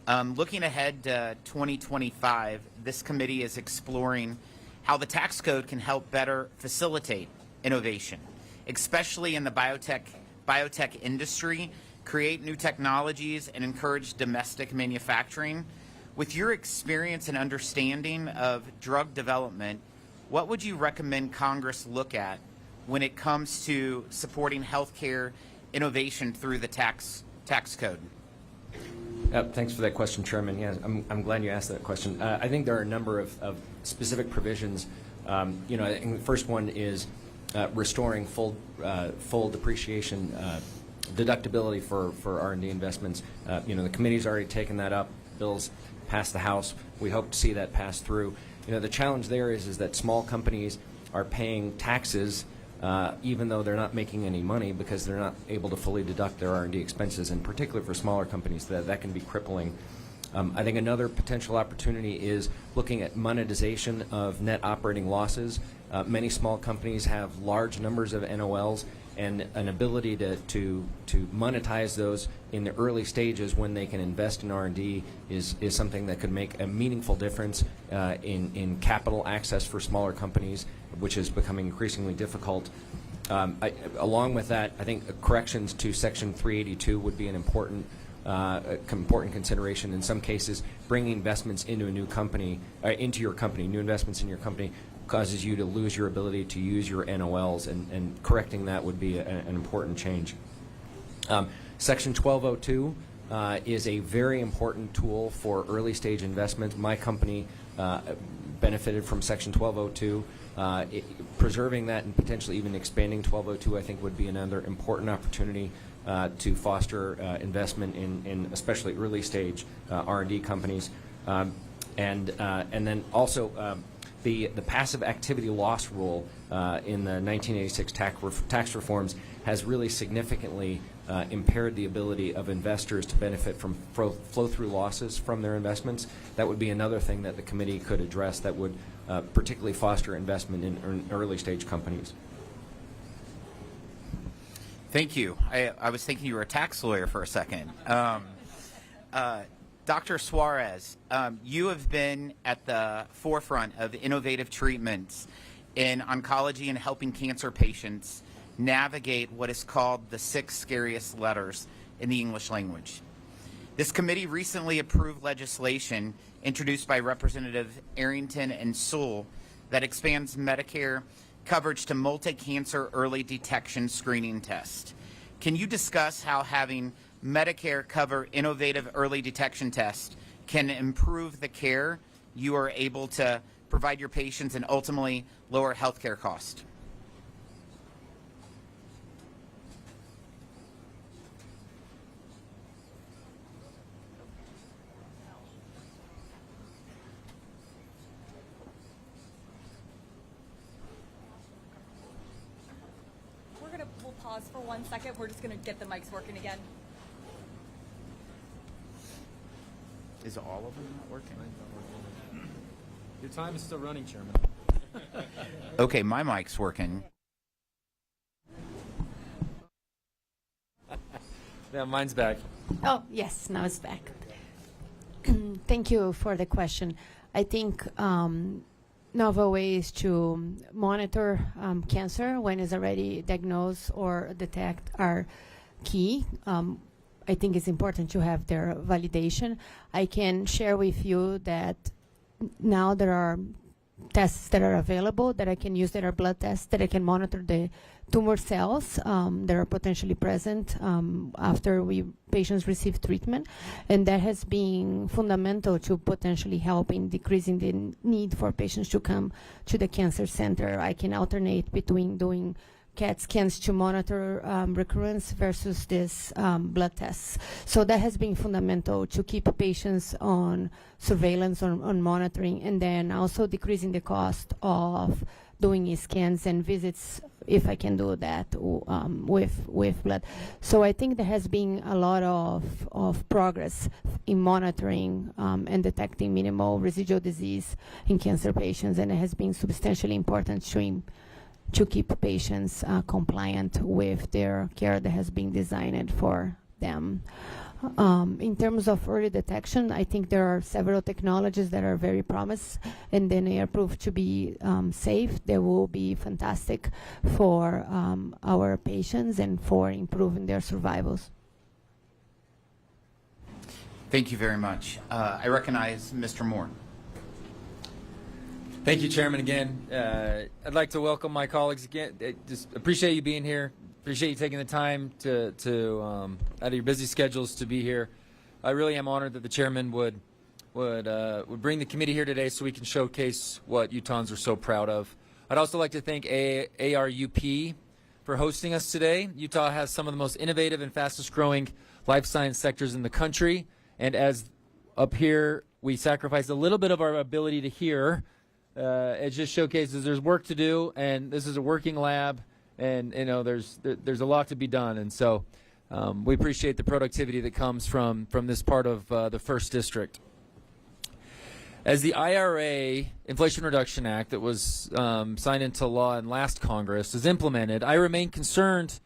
Looking ahead to 2025, this committee is exploring how the tax code can help better facilitate innovation, especially in the biotech industry, create new technologies, and encourage domestic manufacturing. With your experience and understanding of drug development, what would you recommend Congress look at when it comes to supporting healthcare innovation through the tax code? Thanks for that question, Chairman. Yes, I'm glad you asked that question. I think there are a number of specific provisions. I think the first one is restoring full depreciation deductibility for R&D investments. The committee's already taken that up. Bills passed the House. We hope to see that pass through. The challenge there is that small companies are paying taxes even though they're not making any money because they're not able to fully deduct their R&D expenses, and particularly for smaller companies, that can be crippling. I think another potential opportunity is looking at monetization of net operating losses. Many small companies have large numbers of NOLs, and an ability to monetize those in the early stages when they can invest in R&D is something that could make a meaningful difference in capital access for smaller companies, which is becoming increasingly difficult. Along with that, I think corrections to Section 382 would be an important consideration. In some cases, bringing investments into a new company, new investments in your company, causes you to lose your ability to use your NOLs, and correcting that would be an important change. Section 1202 is a very important tool for early stage investments. My company benefited from Section 1202. Preserving that and potentially even expanding 1202, I think, would be another important opportunity to foster investment in especially early stage R&D companies, and then also the passive activity loss rule in the 1986 tax reforms has really significantly impaired the ability of investors to benefit from flow-through losses from their investments. That would be another thing that the committee could address that would particularly foster investment in early stage companies. Thank you. I was thinking you were a tax lawyer for a second. Dr. Suarez, you have been at the forefront of innovative treatments in oncology and helping cancer patients navigate what is called the 6 scariest letters in the English language. This committee recently approved legislation introduced by Representative Arrington and Sewell that expands Medicare coverage to multi-cancer early detection screening test. Can you discuss how having Medicare cover innovative early detection tests can improve the care you are able to provide your patients and ultimately lower healthcare costs? We'll pause for 1 second. We're just going to get the mics working again. Is all of them not working? Your time is still running, Chairman. Okay, my mic's working. Yeah, mine's back. Oh, yes, now it's back. Thank you for the question. I think novel ways to monitor cancer when it's already diagnosed or detect are key. I think it's important to have their validation. I can share with you that now there are tests that are available that I can use that are blood tests that I can monitor the tumor cells that are potentially present after patients receive treatment, and that has been fundamental to potentially help in decreasing the need for patients to come to the cancer center. I can alternate between doing CAT scans to monitor recurrence versus this blood tests. So that has been fundamental to keep patients on surveillance, on monitoring, and then also decreasing the cost of doing scans and visits if I can do that with blood. So I think there has been a lot of progress in monitoring and detecting minimal residual disease in cancer patients, and it has been substantially important to keep patients compliant with their care that has been designed for them. In terms of early detection, I think there are several technologies that are very promising, and then they are proved to be safe. They will be fantastic for our patients and for improving their survivals. Thank you very much. I recognize Mr. Moore. Thank you, Chairman, again. I'd like to welcome my colleagues again. Just appreciate you being here. Appreciate you taking the time to out of your busy schedules to be here. I really am honored that the chairman would bring the committee here today so we can showcase what Utahns are so proud of. I'd also like to thank ARUP for hosting us today. Utah has some of the most innovative and fastest growing life science sectors in the country, and as up here we sacrifice a little bit of our ability to hear, it just showcases there's work to do, and this is a working lab. And there's a lot to be done, and so we appreciate the productivity that comes from this part of the First District. As the IRA, Inflation Reduction Act, that was signed into law in last Congress is implemented, I remain concerned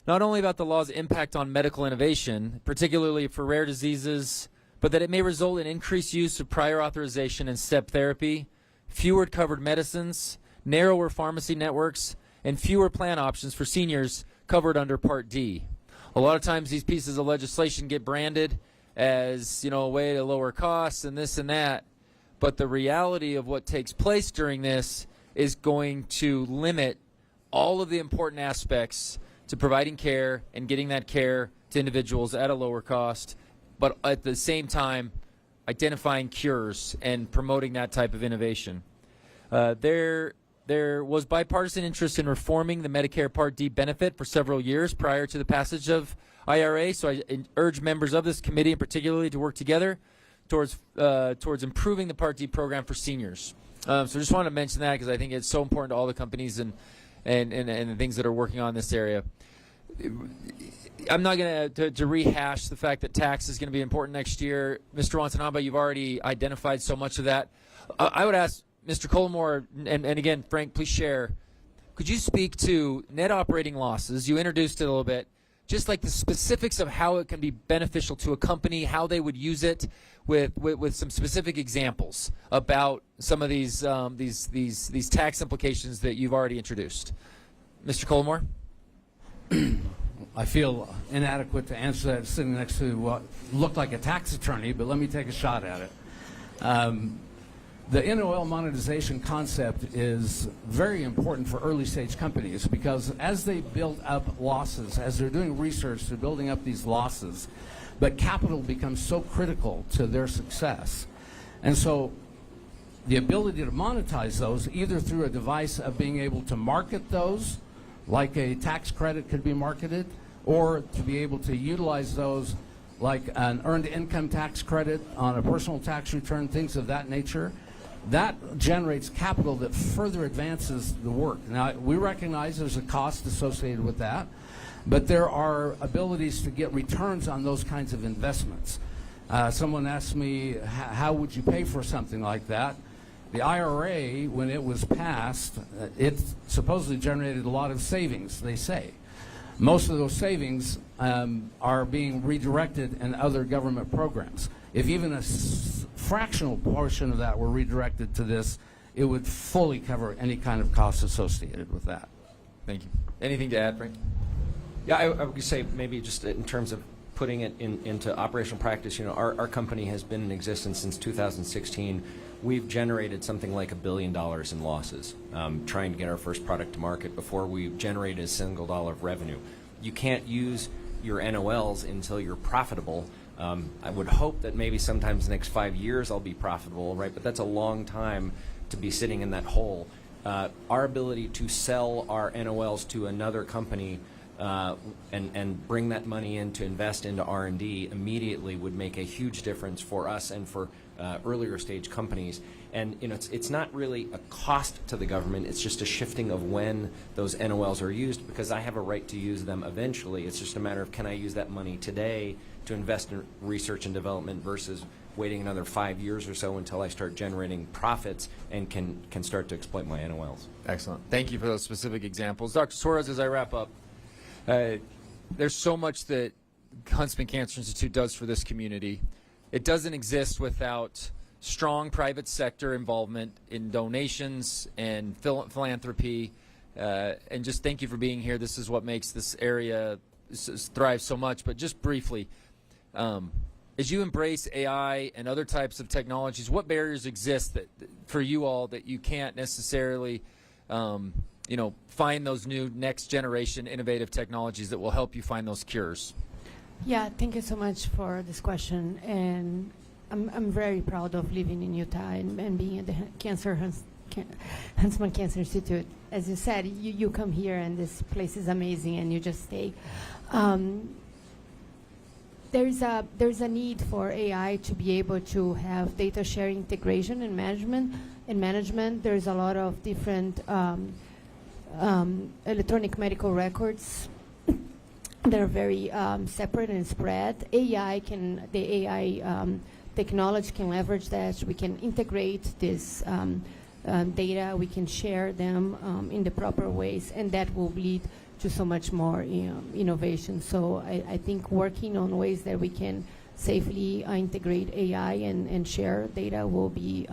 not only about the law's impact on medical innovation, particularly for rare diseases, but that it may result in increased use of prior authorization and step therapy, fewer covered medicines, narrower pharmacy networks, and fewer plan options for seniors covered under Part D. A lot of times these pieces of legislation get branded as, a way to lower costs and this and that, but the reality of what takes place during this is going to limit all of the important aspects to providing care and getting that care to individuals at a lower cost, but at the same time identifying cures and promoting that type of innovation. There was bipartisan interest in reforming the Medicare Part D benefit for several years prior to the passage of IRA, so I urge members of this committee in particularly to work together towards improving the Part D program for seniors. So just wanted to mention that because I think it's so important to all the companies and the things that are working on this area. I'm not going to rehash the fact that tax is going to be important next year. Mr. Watanabe, you've already identified so much of that. I would ask Mr. Culiimere, and again, Frank, please share. Could you speak to net operating losses? You introduced it a little bit. Just like the specifics of how it can be beneficial to a company, how they would use it, with some specific examples about some of these tax implications that you've already introduced. Mr. Culiimere? I feel inadequate to answer that sitting next to what looked like a tax attorney, but let me take a shot at it. The NOL monetization concept is very important for early stage companies because as they build up losses, as they're doing research, they're building up these losses, but capital becomes so critical to their success. And so the ability to monetize those either through a device of being able to market those, like a tax credit could be marketed, or to be able to utilize those like an earned income tax credit on a personal tax return, things of that nature. That generates capital that further advances the work. Now, we recognize there's a cost associated with that, but there are abilities to get returns on those kinds of investments. Someone asked me, how would you pay for something like that? The IRA, when it was passed, it supposedly generated a lot of savings, they say. Most of those savings are being redirected in other government programs. If even a fractional portion of that were redirected to this, it would fully cover any kind of costs associated with that. Thank you. Anything to add, Frank? Yeah, I would say maybe just in terms of putting it into operational practice, our company has been in existence since 2016. We've generated something like $1 billion in losses trying to get our first product to market before we generated a single dollar of revenue. You can't use your NOLs until you're profitable. I would hope that maybe sometimes the next 5 years I'll be profitable, right? But that's a long time to be sitting in that hole. Our ability to sell our NOLs to another company and bring that money in to invest into R&D immediately would make a huge difference for us and for earlier stage companies. And it's not really a cost to the government, it's just a shifting of when those NOLs are used, because I have a right to use them eventually. It's just a matter of, can I use that money today to invest in research and development versus waiting another 5 years or so until I start generating profits and can start to exploit my NOLs. Excellent. Thank you for those specific examples. Dr. Suarez, as I wrap up, there's so much that Huntsman Cancer Institute does for this community. It doesn't exist without strong private sector involvement in donations and philanthropy. And just thank you for being here. This is what makes this area thrive so much. But just briefly, as you embrace AI and other types of technologies, what barriers exist for you all that you can't necessarily find those new next generation innovative technologies that will help you find those cures? Yeah, thank you so much for this question. And I'm very proud of living in Utah and being at the Huntsman Cancer Institute. As you said, you come here and this place is amazing and you just stay. There's a need for AI to be able to have data sharing integration and management. In management, there's a lot of different electronic medical records that are very separate and spread. The AI technology can leverage that. We can integrate this data. We can share them in the proper ways, and that will lead to so much more innovation. So I think working on ways that we can safely integrate AI and share data will be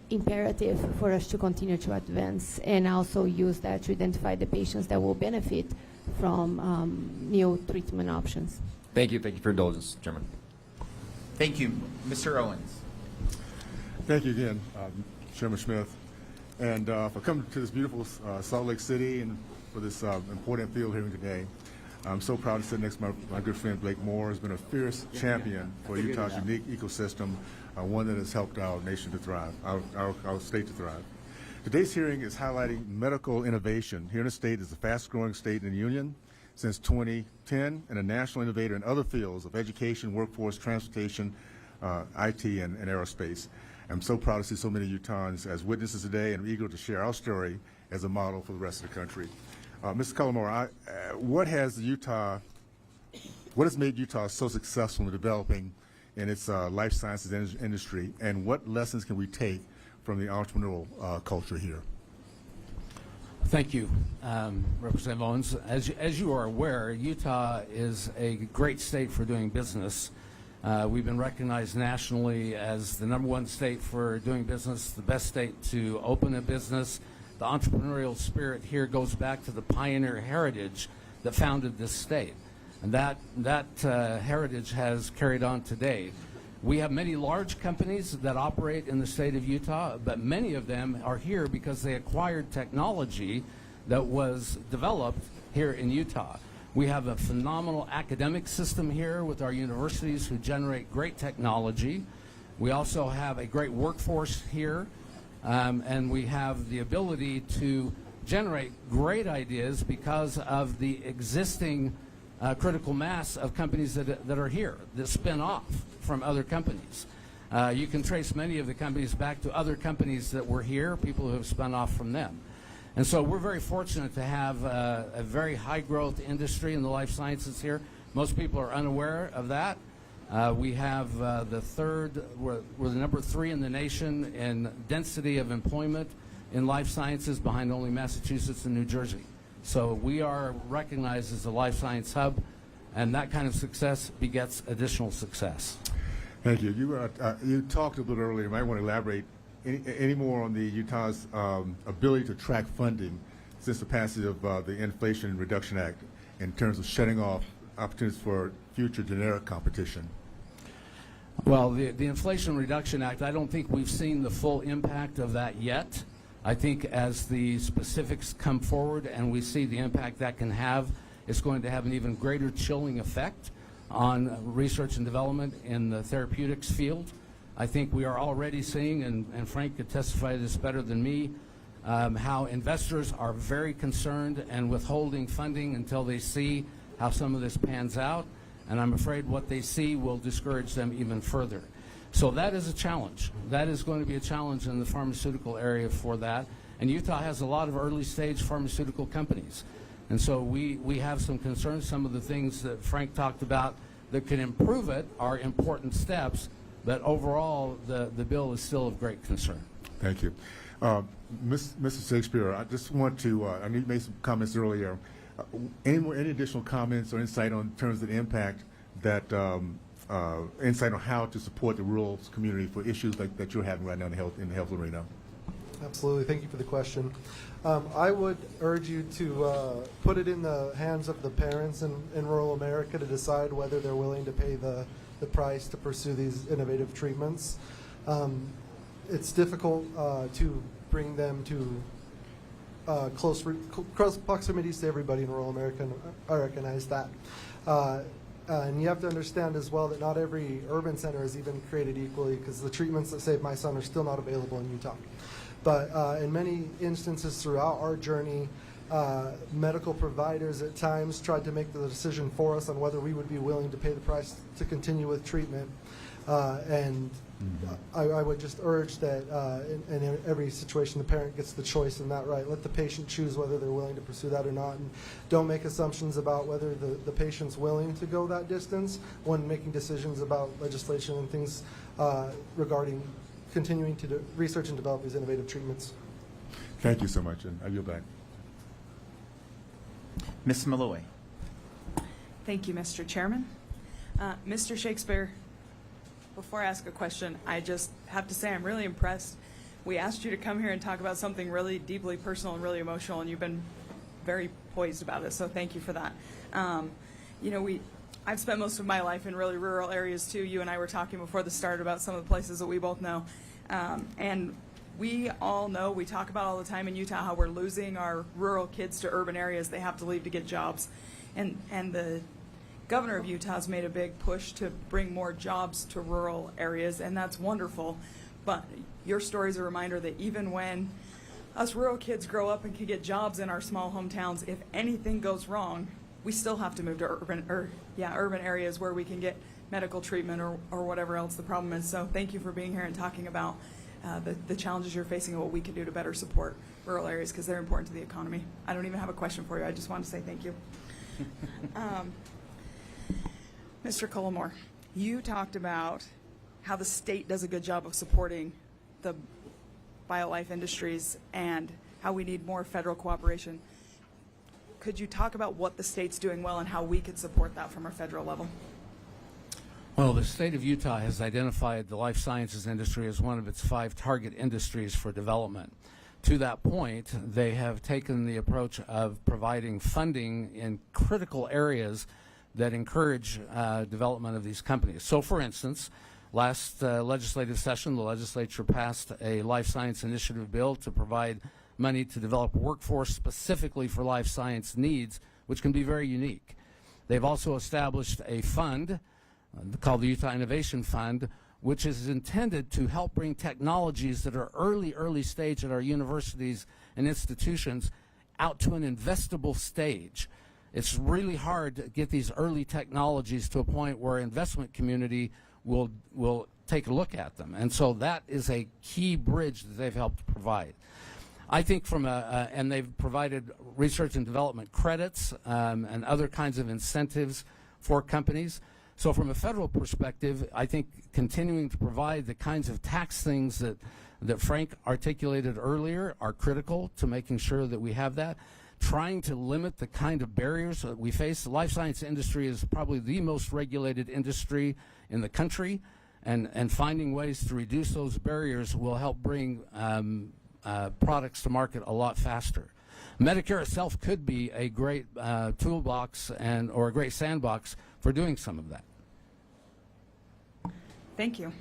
imperative for us to continue to advance, and also use that to identify the patients that will benefit from new treatment options. Thank you. Thank you for your indulgence, Chairman. Thank you. Mr. Owens. Thank you again, Chairman Smith, and for coming to this beautiful Salt Lake City and for this important field hearing today. I'm so proud to sit next to my good friend Blake Moore, who's been a fierce champion for Utah's unique ecosystem, one that has helped our nation to thrive, our state to thrive. Today's hearing is highlighting medical innovation. Here in the state is the fast-growing state in the union since 2010 and a national innovator in other fields of education, workforce, transportation, IT, and aerospace. I'm so proud to see so many Utahns as witnesses today, and I'm eager to share our story as a model for the rest of the country. Mr. Culiimere, what has made Utah so successful in developing in its life sciences industry, and what lessons can we take from the entrepreneurial culture here? Thank you, Representative Owens. As you are aware, Utah is a great state for doing business. We've been recognized nationally as the #1 state for doing business, the best state to open a business. The entrepreneurial spirit here goes back to the pioneer heritage that founded this state. And that heritage has carried on today. We have many large companies that operate in the state of Utah, but many of them are here because they acquired technology that was developed here in Utah. We have a phenomenal academic system here with our universities who generate great technology. We also have a great workforce here. And we have the ability to generate great ideas because of the existing critical mass of companies that are here, that spin off from other companies. You can trace many of the companies back to other companies that were here, people who have spun off from them. And so we're very fortunate to have a very high growth industry in the life sciences here. Most people are unaware of that. We have we're the #3 in the nation in density of employment in life sciences, behind only Massachusetts and New Jersey. So we are recognized as a life science hub, and that kind of success begets additional success. Thank you. You talked a little earlier, you might want to elaborate any more on the Utah's ability to track funding since the passage of the Inflation Reduction Act in terms of shutting off opportunities for future generic competition? Well, the Inflation Reduction Act, I don't think we've seen the full impact of that yet. I think as the specifics come forward and we see the impact that can have, it's going to have an even greater chilling effect on research and development in the therapeutics field. I think we are already seeing, and Frank could testify to this better than me, how investors are very concerned and withholding funding until they see how some of this pans out. And I'm afraid what they see will discourage them even further. So that is a challenge. That is going to be a challenge in the pharmaceutical area for that. And Utah has a lot of early stage pharmaceutical companies. And so we have some concerns. Some of the things that Frank talked about that could improve it are important steps, but overall the bill is still of great concern. Thank you. Mr. Shakespeare, I just want to, I know you made some comments earlier. Any additional comments or insight on terms of the impact that, insight on how to support the rural community for issues like that you're having right now in the health arena? Absolutely. Thank you for the question. I would urge you to put it in the hands of the parents in rural America to decide whether they're willing to pay the price to pursue these innovative treatments. It's difficult to bring them to close proximities to everybody in rural America, and I recognize that. And you have to understand as well that not every urban center is even created equally, because the treatments that saved my son are still not available in Utah. But in many instances throughout our journey, medical providers at times tried to make the decision for us on whether we would be willing to pay the price to continue with treatment. I would just urge that in every situation, the parent gets the choice in that right. Let the patient choose whether they're willing to pursue that or not, and don't make assumptions about whether the patient's willing to go that distance when making decisions about legislation and things regarding continuing to research and develop these innovative treatments. Thank you so much, and I yield back. Ms. Malloy. Thank you, Mr. Chairman. Mr. Shakespeare, before I ask a question, I just have to say I'm really impressed. We asked you to come here and talk about something really deeply personal and really emotional, and you've been very poised about it, so thank you for that. You know, I've spent most of my life in really rural areas too. You and I were talking before the start about some of the places that we both know. And we all know, we talk about all the time in Utah how we're losing our rural kids to urban areas. They have to leave to get jobs. And the governor of Utah has made a big push to bring more jobs to rural areas, and that's wonderful. But your story is a reminder that even when us rural kids grow up and can get jobs in our small hometowns, if anything goes wrong, we still have to move to urban areas where we can get medical treatment or whatever else the problem is. So thank you for being here and talking about the challenges you're facing and what we can do to better support rural areas, because they're important to the economy. I don't even have a question for you. I just want to say thank you. Mr. Culiimere, you talked about how the state does a good job of supporting the BioLife industries and how we need more federal cooperation. Could you talk about what the state's doing well and how we could support that from our federal level? Well, the state of Utah has identified the life sciences industry as one of its 5 target industries for development. To that point, they have taken the approach of providing funding in critical areas that encourage development of these companies. So, for instance, last legislative session, the legislature passed a life science initiative bill to provide money to develop a workforce specifically for life science needs, which can be very unique. They've also established a fund called the Utah Innovation Fund, which is intended to help bring technologies that are early stage at our universities and institutions out to an investable stage. It's really hard to get these early technologies to a point where investment community will take a look at them. And so that is a key bridge that they've helped provide. I think and they've provided research and development credits and other kinds of incentives for companies. So from a federal perspective, I think continuing to provide the kinds of tax things that Frank articulated earlier are critical to making sure that we have that. Trying to limit the kind of barriers that we face. The life science industry is probably the most regulated industry in the country, and finding ways to reduce those barriers will help bring products to market a lot faster. Medicare itself could be a great toolbox or a great sandbox for doing some of that. Thank you.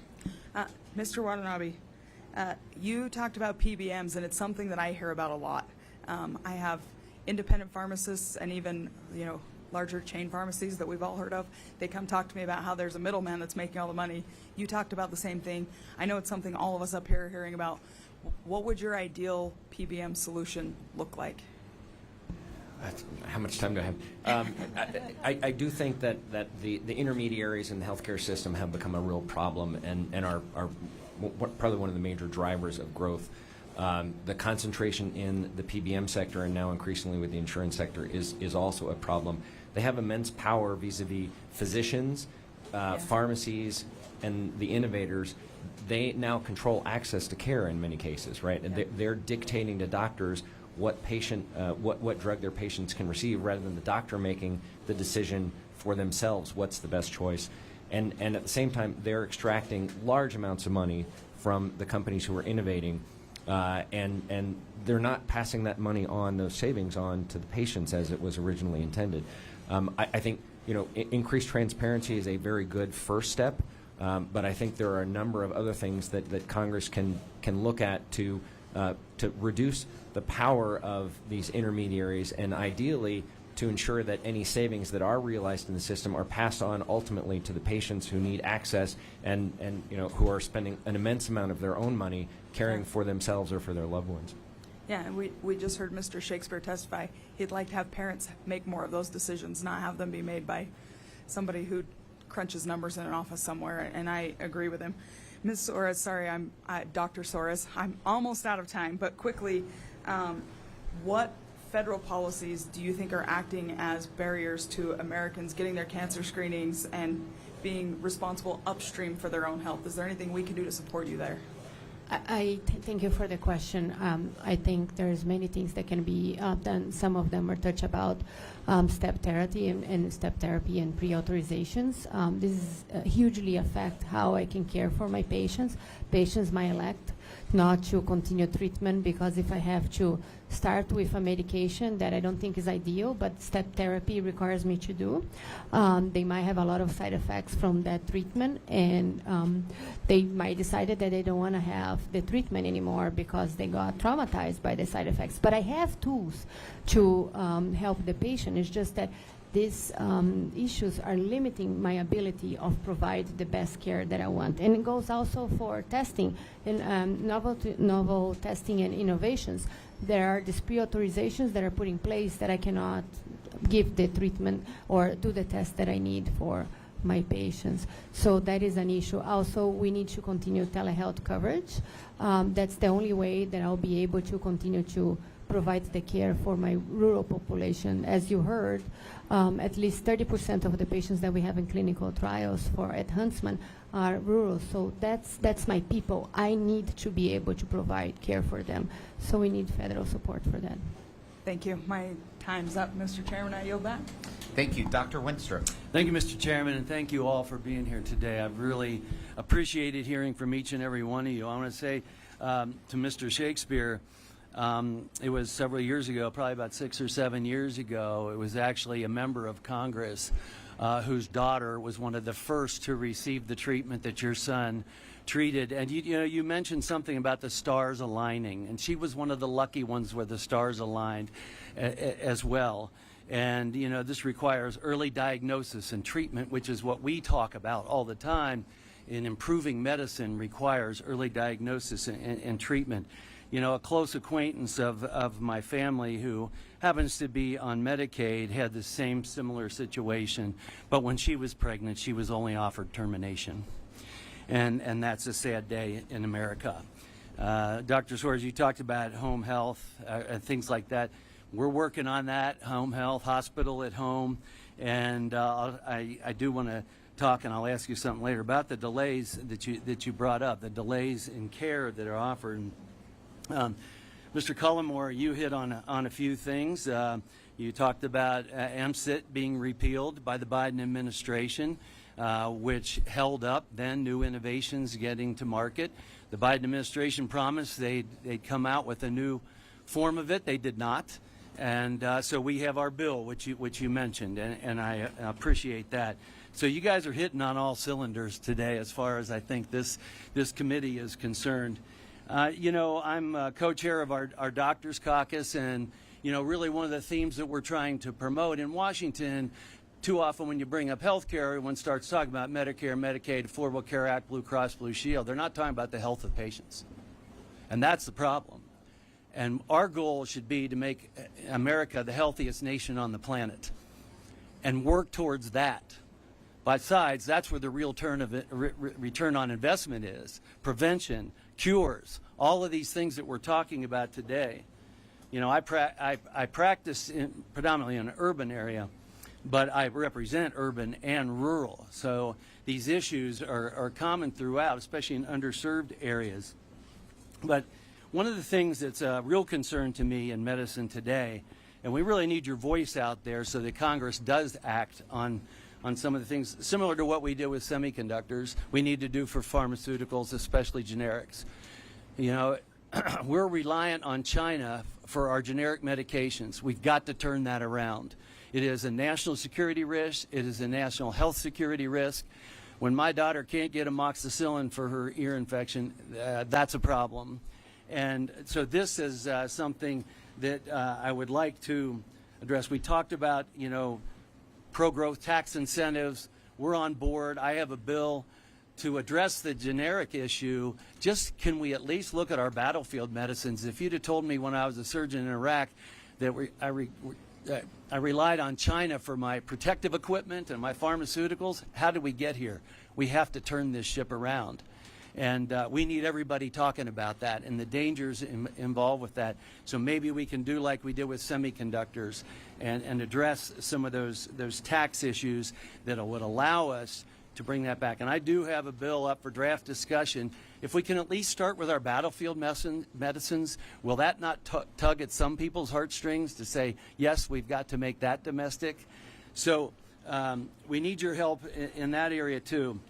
Mr. Watanabe, you talked about PBMs, and it's something that I hear about a lot. I have independent pharmacists and even, larger chain pharmacies that we've all heard of. They come talk to me about how there's a middleman that's making all the money. You talked about the same thing. I know it's something all of us up here are hearing about. What would your ideal PBM solution look like? How much time do I have? I do think that the intermediaries in the healthcare system have become a real problem and are probably one of the major drivers of growth. The concentration in the PBM sector and now increasingly with the insurance sector is also a problem. They have immense power vis-a-vis physicians, pharmacies, and the innovators. They now control access to care in many cases, right? And they're dictating to doctors what drug their patients can receive rather than the doctor making the decision for themselves what's the best choice. And at the same time, they're extracting large amounts of money from the companies who are innovating, and they're not passing that money on, those savings on to the patients as it was originally intended. I think increased transparency is a very good first step, but I think there are a number of other things that Congress can look at to reduce the power of these intermediaries and ideally to ensure that any savings that are realized in the system are passed on ultimately to the patients who need access and who are spending an immense amount of their own money caring for themselves or for their loved ones. Yeah, and we just heard Mr. Shakespeare testify. He'd like to have parents make more of those decisions, not have them be made by somebody who crunches numbers in an office somewhere, and I agree with him. Ms. Suarez, sorry, Dr. Suarez, I'm almost out of time, but quickly, what federal policies do you think are acting as barriers to Americans getting their cancer screenings and being responsible upstream for their own health? Is there anything we can do to support you there? Thank you for the question. I think there's many things that can be done. Some of them are touched about step therapy and step therapy and pre-authorizations. This is hugely affect how I can care for my patients. Patients might elect not to continue treatment because if I have to start with a medication that I don't think is ideal, but step therapy requires me to do, they might have a lot of side effects from that treatment, and they might decide that they don't want to have the treatment anymore because they got traumatized by the side effects. But I have tools to help the patient. It's just that these issues are limiting my ability of provide the best care that I want. And it goes also for testing and novel testing and innovations. There are these pre-authorizations that are put in place that I cannot give the treatment or do the test that I need for my patients. So that is an issue. Also, we need to continue telehealth coverage. That's the only way that I'll be able to continue to provide the care for my rural population. As you heard, at least 30% of the patients that we have in clinical trials at Huntsman are rural. So that's my people. I need to be able to provide care for them. So we need federal support for that. Thank you. My time's up, Mr. Chairman. I yield back. Thank you. Dr. Winstrup. Thank you, Mr. Chairman, and thank you all for being here today. I've really appreciated hearing from each and every one of you. I want to say to Mr. Shakespeare, it was several years ago, probably about 6 or 7 years ago, it was actually a member of Congress whose daughter was one of the first to receive the treatment that your son treated. And you mentioned something about the stars aligning, and she was one of the lucky ones where the stars aligned as well. And this requires early diagnosis and treatment, which is what we talk about all the time. In improving medicine requires early diagnosis and treatment. A close acquaintance of my family who happens to be on Medicaid had the same similar situation, but when she was pregnant, she was only offered termination. And that's a sad day in America. Dr. Suarez, you talked about home health and things like that. We're working on that, home health, hospital at home, and I do want to talk, and I'll ask you something later about the delays that you brought up, the delays in care that are offered. Mr. Culiimere, you hit on a few things. You talked about MSIT being repealed by the Biden administration. which held up then new innovations getting to market. The Biden administration promised they'd come out with a new form of it. They did not. And so we have our bill, which you mentioned, and I appreciate that. So you guys are hitting on all cylinders today as far as I think this committee is concerned. You know, I'm co-chair of our Doctors Caucus, and, you know, really one of the themes that we're trying to promote in Washington, too often when you bring up health care, everyone starts talking about Medicare, Medicaid, Affordable Care Act, Blue Cross Blue Shield. They're not talking about the health of patients. And that's the problem. And our goal should be to make America the healthiest nation on the planet and work towards that. Besides, that's where the real return on investment is. Prevention, cures, all of these things that we're talking about today. You know, I practice predominantly in an urban area, but I represent urban and rural. So these issues are common throughout, especially in underserved areas. But one of the things that's a real concern to me in medicine today, and we really need your voice out there so that Congress does act on some of the things similar to what we did with semiconductors, we need to do for pharmaceuticals, especially generics. You know, we're reliant on China for our generic medications. We've got to turn that around. It is a national security risk. It is a national health security risk. When my daughter can't get amoxicillin for her ear infection, that's a problem. And so this is something that I would like to address. We talked about, you know, pro-growth tax incentives. We're on board. I have a bill to address the generic issue. Just can we at least look at our battlefield medicines? If you'd have told me when I was a surgeon in Iraq that I relied on China for my protective equipment and my pharmaceuticals, how did we get here? We have to turn this ship around. And we need everybody talking about that and the dangers involved with that. So maybe we can do like we did with semiconductors and address some of those tax issues that would allow us to bring that back. And I do have a bill up for draft discussion. If we can at least start with our battlefield medicines, will that not tug at some people's heartstrings to say, yes, we've got to make that domestic? So we need your help in that area too.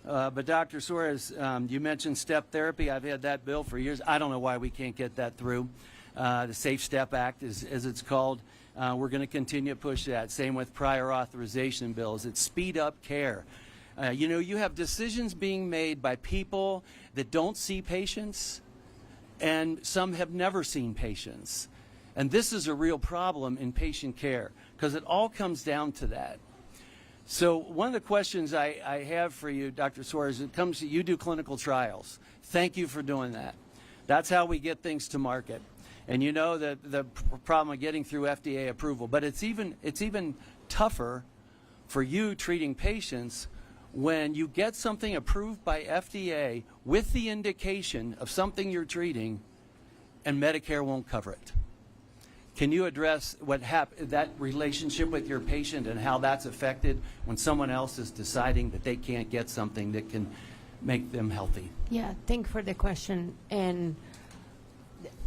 But Dr. Suarez, you mentioned step therapy. I've had that bill for years. I don't know why we can't get that through. The Safe Step Act, as it's called. We're going to continue to push that. Same with prior authorization bills. It's speed up care. You know, you have decisions being made by people that don't see patients, and some have never seen patients. And this is a real problem in patient care because it all comes down to that. So one of the questions I have for you, Dr. Suarez, it comes to you do clinical trials. Thank you for doing that. That's how we get things to market. And you know the problem of getting through FDA approval. But it's even tougher for you treating patients when you get something approved by FDA with the indication of something you're treating and Medicare won't cover it. Can you address that relationship with your patient and how that's affected when someone else is deciding that they can't get something that can make them healthy? Yeah, thank you for the question. And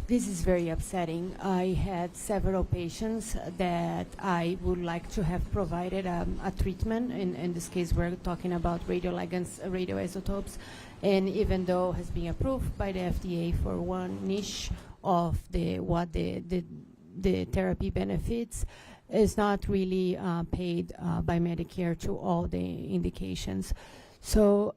this is very upsetting. I had several patients that I would like to have provided a treatment. In this case, we're talking about radioligands, radioisotopes. And even though it has been approved by the FDA for one niche of what the therapy benefits, is not really paid by Medicare to all the indications. So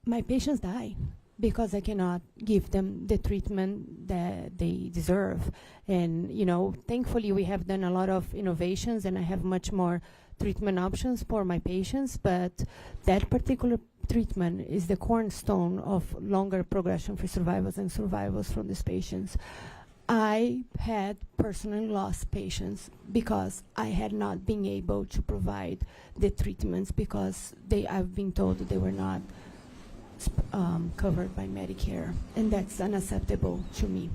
my patients die because I cannot give them the treatment that they deserve. And, you know, thankfully we have done a lot of innovations and I have much more treatment options for my patients, but that particular treatment is the cornerstone of longer progression-free survivals and survivals from these patients. I had personally lost patients because I had not been able to provide the treatments because I've been told that they were not covered by Medicare, and that's unacceptable to me.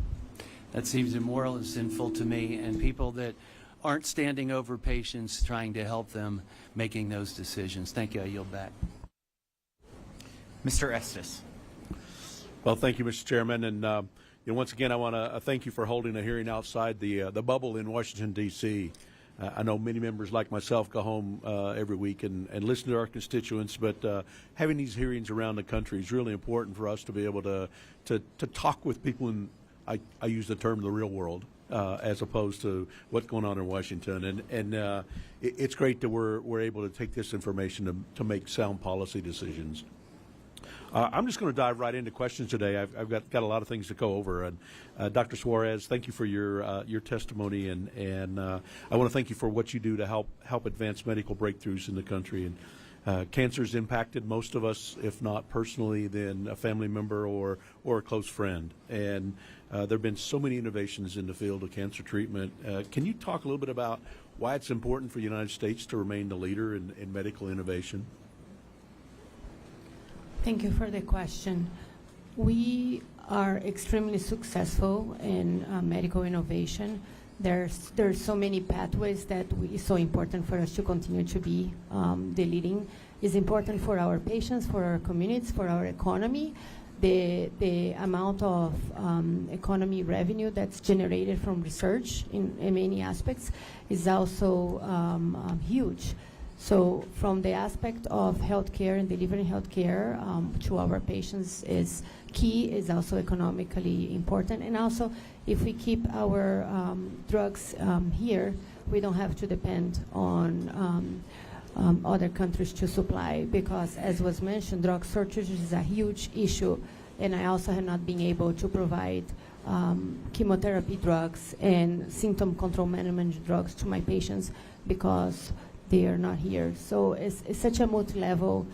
That seems immoral and sinful to me, and people that aren't standing over patients trying to help them making those decisions. Thank you. I yield back. Mr. Estes. Well, thank you, Mr. Chairman, and once again, I want to thank you for holding a hearing outside the bubble in Washington, D.C. I know many members like myself go home every week and listen to our constituents, but having these hearings around the country is really important for us to be able to talk with people in, I use the term, the real world, as opposed to what's going on in Washington. And it's great that we're able to take this information to make sound policy decisions. I'm just going to dive right into questions today. I've got a lot of things to go over. And Dr. Suarez, thank you for your testimony, and I want to thank you for what you do to help advance medical breakthroughs in the country. And cancer's impacted most of us, if not personally, then a family member or a close friend. And there have been so many innovations in the field of cancer treatment. Can you talk a little bit about why it's important for the United States to remain the leader in medical innovation? Thank you for the question. We are extremely successful in medical innovation. There's so many pathways that it's so important for us to continue to be the leading. It's important for our patients, for our communities, for our economy. The amount of economy revenue that's generated from research in many aspects is also huge. So from the aspect of healthcare and delivering healthcare to our patients is key, is also economically important. And also, if we keep our drugs here, we don't have to depend on other countries to supply, because, as was mentioned, drug shortage is a huge issue. And I also have not been able to provide chemotherapy drugs and symptom control management drugs to my patients because they are not here. So it's such a multi-level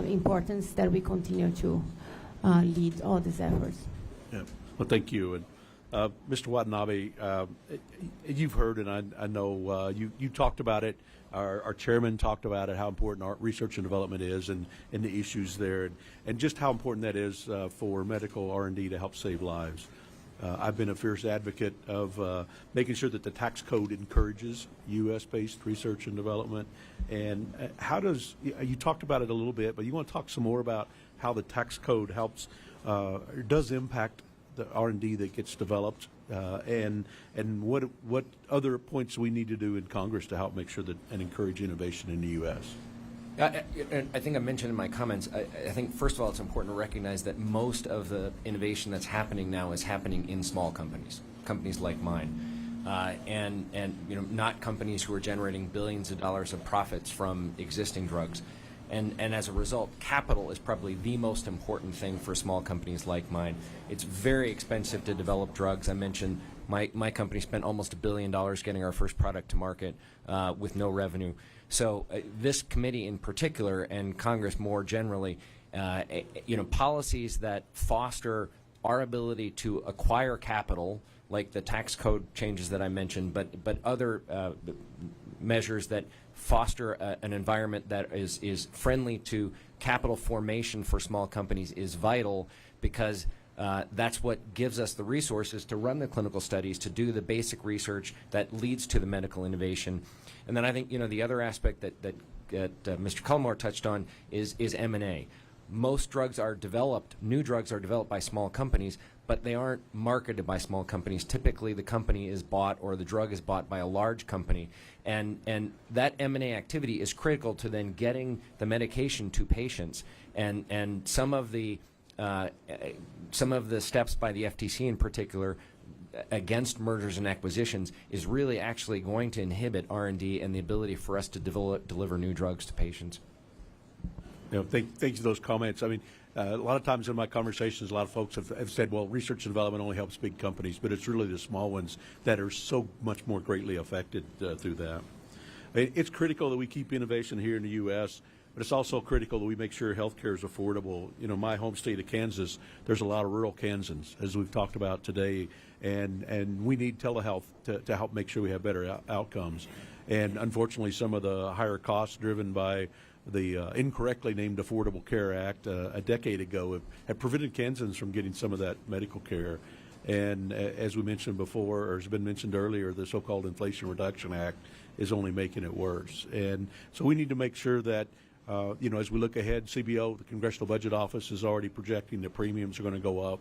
importance that we continue to lead all these efforts. Yeah. Well, thank you. And Mr. Watanabe, you've heard, and I know you talked about it. Our chairman talked about it, how important our research and development is, and the issues there, and just how important that is for medical R&D to help save lives. I've been a fierce advocate of making sure that the tax code encourages U.S.-based research and development. And how does, you talked about it a little bit, but you want to talk some more about how the tax code helps, does impact the R&D that gets developed, and what other points we need to do in Congress to help make sure that and encourage innovation in the U.S.? I think I mentioned in my comments, I think, first of all, it's important to recognize that most of the innovation that's happening now is happening in small companies, companies like mine, and not companies who are generating billions of dollars of profits from existing drugs. And as a result, capital is probably the most important thing for small companies like mine. It's very expensive to develop drugs. I mentioned my company spent almost $1 billion getting our first product to market with no revenue. So this committee in particular, and Congress more generally, policies that foster our ability to acquire capital, like the tax code changes that I mentioned, but other measures that foster an environment that is friendly to capital formation for small companies is vital, because that's what gives us the resources to run the clinical studies, to do the basic research that leads to the medical innovation. And then I think the other aspect that Mr. Culiimere touched on is M&A. Most drugs are developed, new drugs are developed by small companies, but they aren't marketed by small companies. Typically, the company is bought or the drug is bought by a large company, and that M&A activity is critical to then getting the medication to patients. And some of the steps by the FTC in particular against mergers and acquisitions is really actually going to inhibit R&D and the ability for us to deliver new drugs to patients. Thank you for those comments. I mean, a lot of times in my conversations, a lot of folks have said, well, research and development only helps big companies, but it's really the small ones that are so much more greatly affected through that. It's critical that we keep innovation here in the U.S., but it's also critical that we make sure health care is affordable. My home state of Kansas, there's a lot of rural Kansans, as we've talked about today, and we need telehealth to help make sure we have better outcomes. And unfortunately, some of the higher costs driven by the incorrectly named Affordable Care Act a decade ago have prevented Kansans from getting some of that medical care. And as we mentioned before, or has been mentioned earlier, the so-called Inflation Reduction Act is only making it worse. And so we need to make sure that as we look ahead, CBO, the Congressional Budget Office, is already projecting that premiums are going to go up.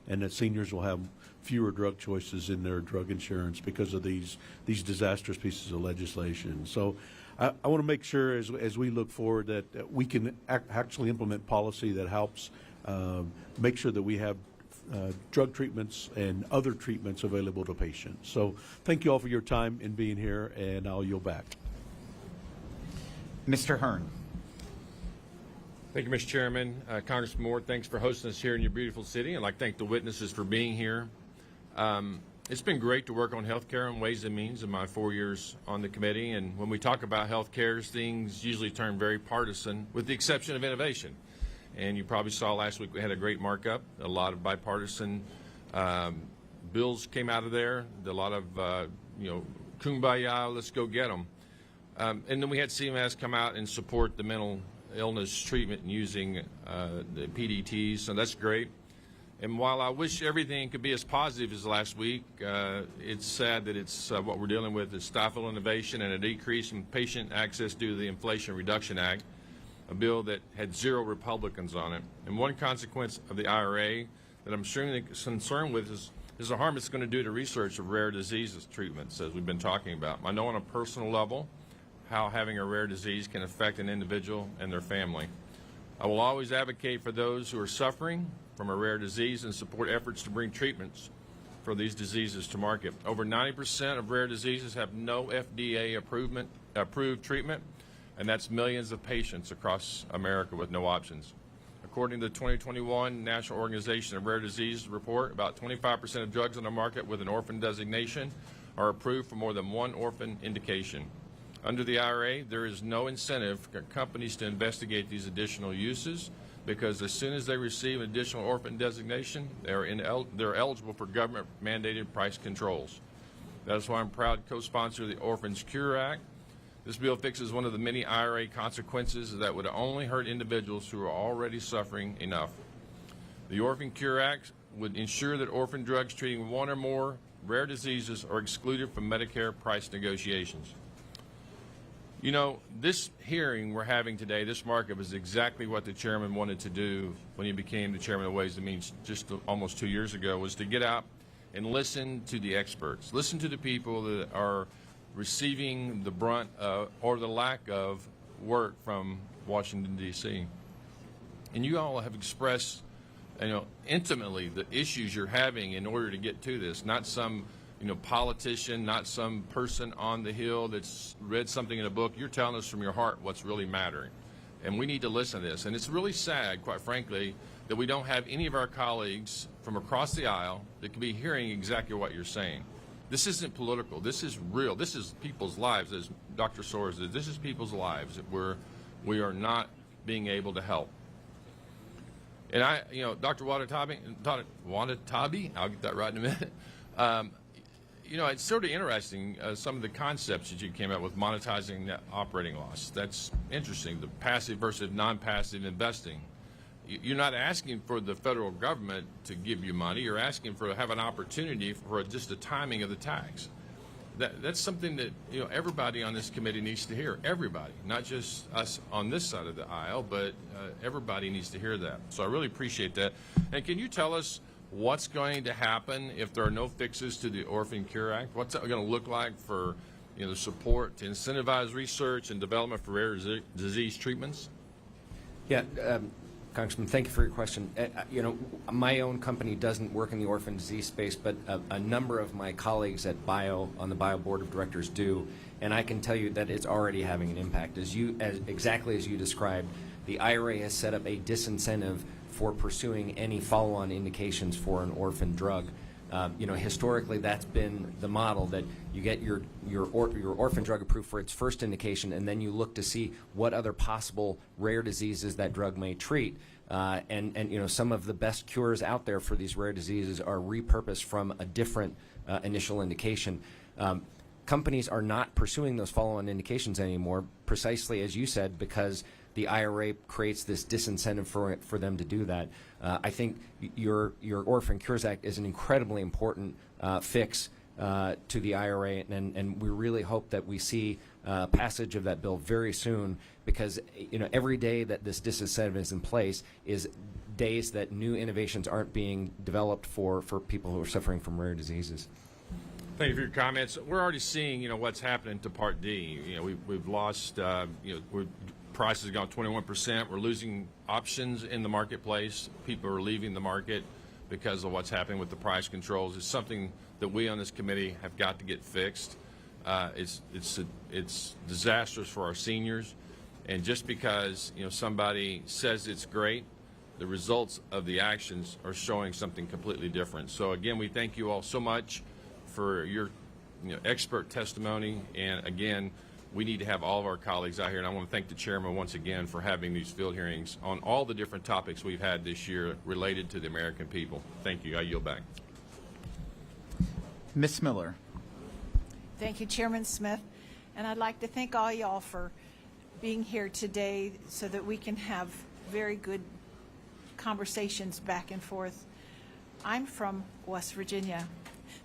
and that seniors will have fewer drug choices in their drug insurance because of these disastrous pieces of legislation. So I want to make sure as we look forward that we can actually implement policy that helps make sure that we have drug treatments and other treatments available to patients. So thank you all for your time in being here, and I'll yield back. Mr. Hearn. Thank you, Mr. Chairman. Congressman Moore, thanks for hosting us here in your beautiful city. I'd like to thank the witnesses for being here. It's been great to work on health care and Ways and Means in my 4 years on the committee. And when we talk about health care, things usually turn very partisan, with the exception of innovation. And you probably saw last week we had a great markup. A lot of bipartisan bills came out of there. A lot of, kumbaya, let's go get them. And then we had CMS come out and support the mental illness treatment using the PDTs, so that's great. And while I wish everything could be as positive as last week, it's sad that it's what we're dealing with is stifled innovation and a decrease in patient access due to the Inflation Reduction Act, a bill that had 0 Republicans on it. And one consequence of the IRA that I'm extremely concerned with is the harm it's going to do to research of rare diseases treatments, as we've been talking about. I know on a personal level how having a rare disease can affect an individual and their family. I will always advocate for those who are suffering from a rare disease and support efforts to bring treatments for these diseases to market. Over 90% of rare diseases have no FDA approved treatment, and that's millions of patients across America with no options. According to the 2021 National Organization of Rare Disease report, about 25% of drugs on the market with an orphan designation are approved for more than one orphan indication. Under the IRA, there is no incentive for companies to investigate these additional uses, because as soon as they receive an additional orphan designation, they're eligible for government-mandated price controls. That's why I'm proud co-sponsor of the Orphans Cure Act. This bill fixes one of the many IRA consequences that would only hurt individuals who are already suffering enough. The Orphan Cure Act would ensure that orphan drugs treating one or more rare diseases are excluded from Medicare price negotiations. You know, this hearing we're having today, this markup, is exactly what the chairman wanted to do when he became the chairman of Ways and Means just almost 2 years ago, was to get out and listen to the experts, listen to the people that are receiving the brunt or the lack of work from Washington, D.C. And you all have expressed, intimately the issues you're having in order to get to this, not some politician, not some person on the Hill that's read something in a book. You're telling us from your heart what's really mattering. And we need to listen to this. And it's really sad, quite frankly, that we don't have any of our colleagues from across the aisle that can be hearing exactly what you're saying. This isn't political. This is real. This is people's lives, as Dr. Suarez said. This is people's lives that we are not being able to help. And Dr. Watanabe, I'll get that right in a minute. It's sort of interesting, some of the concepts that you came up with, monetizing net operating loss. That's interesting, the passive versus non-passive investing. You're not asking for the federal government to give you money. You're asking to have an opportunity for just the timing of the tax. That's something that everybody on this committee needs to hear. Everybody, not just us on this side of the aisle, but everybody needs to hear that. So I really appreciate that. And can you tell us what's going to happen if there are no fixes to the Orphan Cure Act? What's that going to look like for the support to incentivize research and development for rare disease treatments? Yeah, Congressman, thank you for your question. My own company doesn't work in the orphan disease space, but a number of my colleagues at on the Bio Board of Directors do, and I can tell you that it's already having an impact. Exactly as you described, the IRA has set up a disincentive for pursuing any follow-on indications for an orphan drug. Historically, that's been the model, that you get your orphan drug approved for its first indication, and then you look to see what other possible rare diseases that drug may treat. And some of the best cures out there for these rare diseases are repurposed from a different initial indication. Companies are not pursuing those follow-on indications anymore, precisely as you said, because the IRA creates this disincentive for them to do that. I think your Orphan Cures Act is an incredibly important fix to the IRA, and we really hope that we see passage of that bill very soon, because every day that this disincentive is in place is days that new innovations aren't being developed for people who are suffering from rare diseases. Thank you for your comments. We're already seeing, what's happening to Part D. We've lost, prices have gone 21%. We're losing options in the marketplace. People are leaving the market because of what's happening with the price controls. It's something that we on this committee have got to get fixed. It's disastrous for our seniors, and just because somebody says it's great, the results of the actions are showing something completely different. So again, we thank you all so much for your expert testimony, and again, we need to have all of our colleagues out here, and I want to thank the chairman once again for having these field hearings on all the different topics we've had this year related to the American people. Thank you. I yield back. Ms. Miller. Thank you, Chairman Smith. And I'd like to thank all y'all for being here today so that we can have very good conversations back and forth. I'm from West Virginia.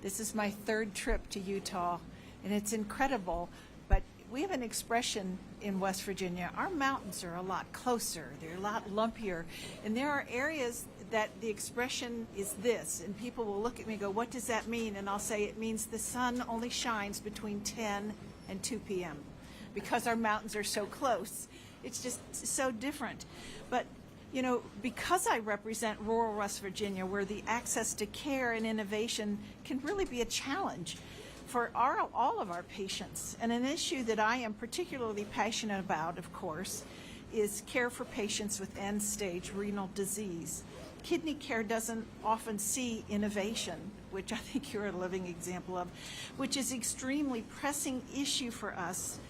This is my third trip to Utah, and it's incredible. But we have an expression in West Virginia. Our mountains are a lot closer. They're a lot lumpier. And there are areas that the expression is this, and people will look at me and go, what does that mean? And I'll say it means the sun only shines between 10 and 2 p.m. because our mountains are so close. It's just so different. But, because I represent rural West Virginia, where the access to care and innovation can really be a challenge for all of our patients. And an issue that I am particularly passionate about, of course, is care for patients with end-stage renal disease. Kidney care doesn't often see innovation, which I think you're a living example of, which is extremely pressing issue for us.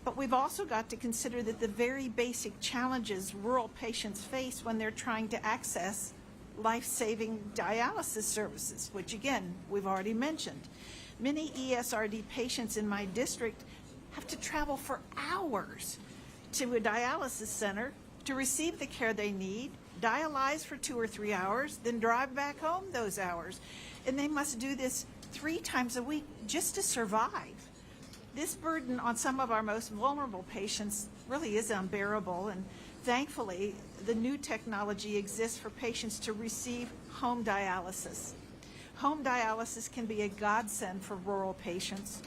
But we've also got to consider that the very basic challenges rural patients face when they're trying to access life-saving dialysis services, which again, we've already mentioned. Many ESRD patients in my district have to travel for hours to a dialysis center to receive the care they need, dialyze for 2 or 3 hours, then drive back home those hours. And they must do this 3 times a week just to survive. This burden on some of our most vulnerable patients really is unbearable, and thankfully, the new technology exists for patients to receive home dialysis. Home dialysis can be a godsend for rural patients,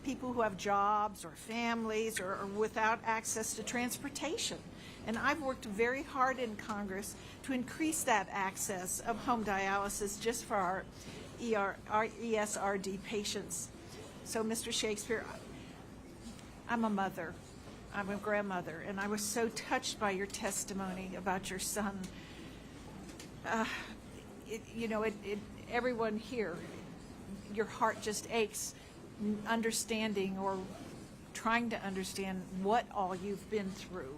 people who have jobs or families or are without access to transportation. And I've worked very hard in Congress to increase that access of home dialysis just for our ESRD patients. So, Mr. Shakespeare, I'm a mother, I'm a grandmother, and I was so touched by your testimony about your son. Everyone here, your heart just aches understanding or trying to understand what all you've been through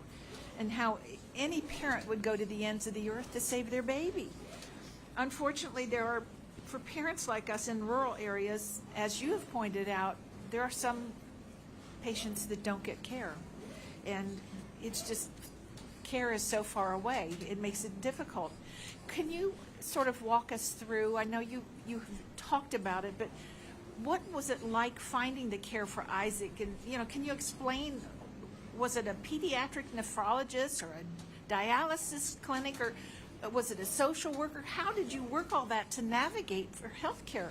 and how any parent would go to the ends of the earth to save their baby. Unfortunately, for parents like us in rural areas, as you have pointed out, there are some patients that don't get care. And it's just, care is so far away, it makes it difficult. Can you sort of walk us through, I know you've talked about it, but what was it like finding the care for Isaac? And, can you explain, was it a pediatric nephrologist or a dialysis clinic, or was it a social worker? How did you work all that to navigate for health care?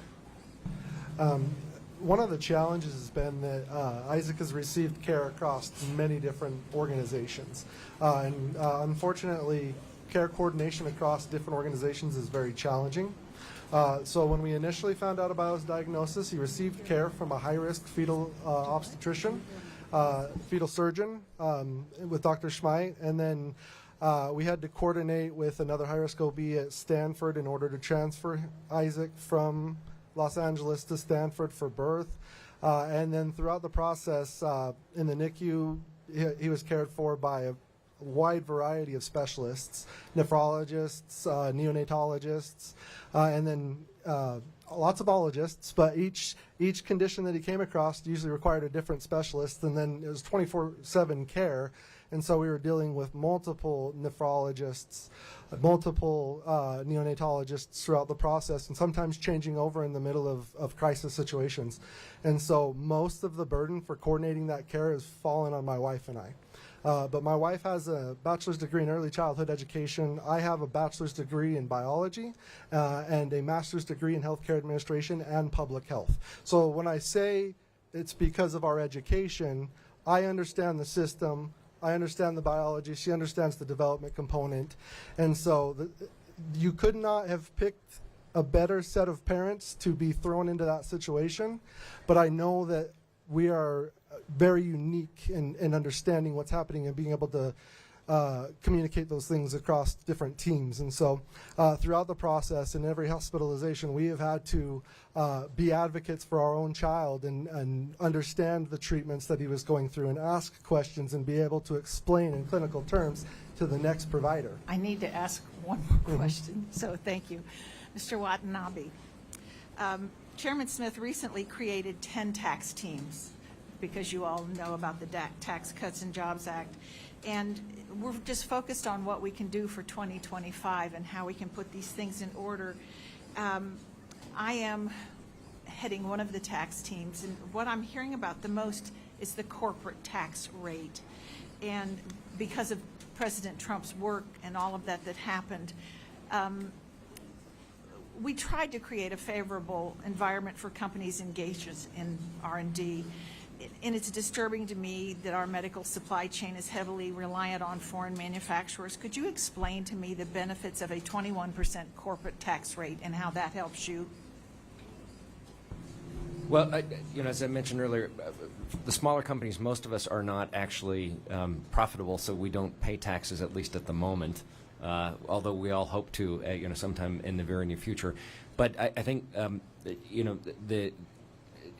One of the challenges has been that Isaac has received care across many different organizations. And unfortunately, care coordination across different organizations is very challenging. So when we initially found out about his diagnosis, he received care from a high-risk fetal obstetrician, fetal surgeon with Dr. Schmeit, and then we had to coordinate with another high-risk OB at Stanford in order to transfer Isaac from Los Angeles to Stanford for birth. And then throughout the process in the NICU, he was cared for by a wide variety of specialists, nephrologists, neonatologists, and then lots of ologists, but each condition that he came across usually required a different specialist, and then it was 24/7 care, and so we were dealing with multiple nephrologists, multiple neonatologists throughout the process, and sometimes changing over in the middle of crisis situations. And so most of the burden for coordinating that care has fallen on my wife and I. But my wife has a bachelor's degree in early childhood education. I have a bachelor's degree in biology and a master's degree in healthcare administration and public health. So when I say it's because of our education, I understand the system, I understand the biology, she understands the development component. And so you could not have picked a better set of parents to be thrown into that situation. But I know that we are very unique in understanding what's happening and being able to communicate those things across different teams. And so throughout the process, in every hospitalization, we have had to be advocates for our own child and understand the treatments that he was going through and ask questions and be able to explain in clinical terms to the next provider. I need to ask one more question, so thank you. Mr. Watanabe, Chairman Smith recently created 10 tax teams, because you all know about the Tax Cuts and Jobs Act. And we're just focused on what we can do for 2025 and how we can put these things in order. I am heading one of the tax teams, and what I'm hearing about the most is the corporate tax rate. And because of President Trump's work and all of that happened, we tried to create a favorable environment for companies engaged in R&D. And it's disturbing to me that our medical supply chain is heavily reliant on foreign manufacturers. Could you explain to me the benefits of a 21% corporate tax rate and how that helps you? Well, as I mentioned earlier, the smaller companies, most of us are not actually profitable, so we don't pay taxes, at least at the moment, although we all hope to, sometime in the very near future. But I think,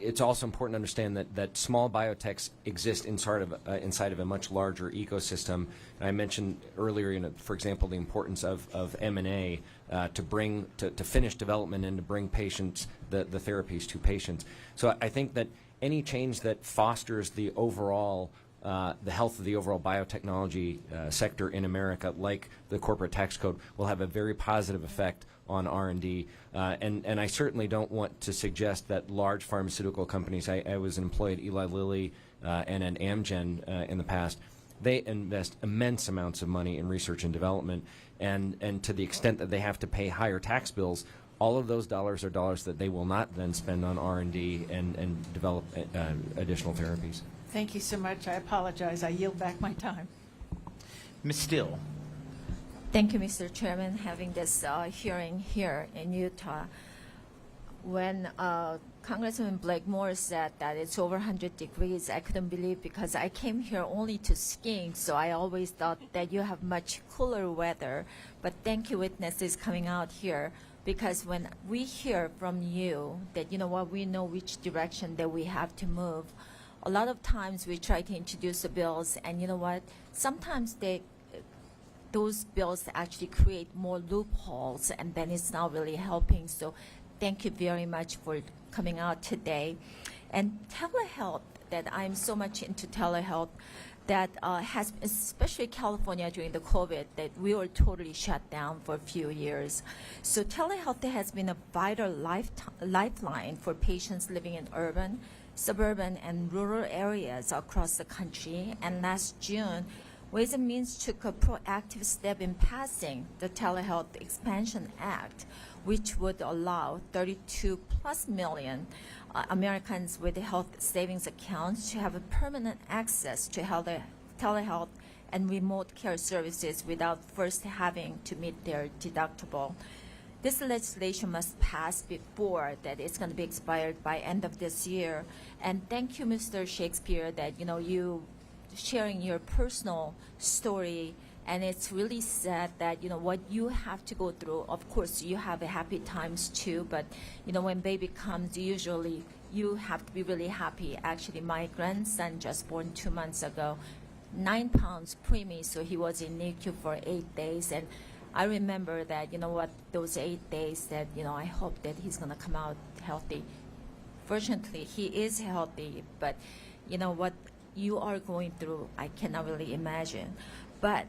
it's also important to understand that small biotechs exist inside of a much larger ecosystem. And I mentioned earlier, for example, the importance of M&A to finish development and to bring patients the therapies to patients. So I think that any change that fosters the overall the health of the overall biotechnology sector in America, like the corporate tax code, will have a very positive effect on R&D. And I certainly don't want to suggest that large pharmaceutical companies, I was an employee at Eli Lilly and at Amgen in the past, they invest immense amounts of money in research and development, and to the extent that they have to pay higher tax bills, all of those dollars are dollars that they will not then spend on R&D and develop additional therapies. Thank you so much. I apologize. I yield back my time. Ms. Steele. Thank you, Mr. Chairman, having this hearing here in Utah. When Congressman Blakemore said that it's over 100 degrees, I couldn't believe, because I came here only to skiing, so I always thought that you have much cooler weather. But thank you, witnesses, coming out here, because when we hear from you that, we know which direction that we have to move. A lot of times we try to introduce the bills, and sometimes those bills actually create more loopholes, and then it's not really helping. So thank you very much for coming out today. And telehealth, that I'm so much into telehealth, that has, especially California during the COVID, that we were totally shut down for a few years. So telehealth has been a vital lifeline for patients living in urban, suburban, and rural areas across the country. And last June, Ways and Means took a proactive step in passing the Telehealth Expansion Act, which would allow 32+ million Americans with health savings accounts to have a permanent access to telehealth and remote care services without first having to meet their deductible. This legislation must pass before that it's going to be expired by end of this year. And thank you, Mr. Shakespeare, that you sharing your personal story. And it's really sad that what you have to go through. Of course, you have happy times too, but when baby comes, usually you have to be really happy. Actually, my grandson just born 2 months ago, 9 pounds preemie, so he was in NICU for 8 days, and I remember that, those 8 days that, I hope that he's going to come out healthy. Fortunately, he is healthy, but what you are going through, I cannot really imagine. But,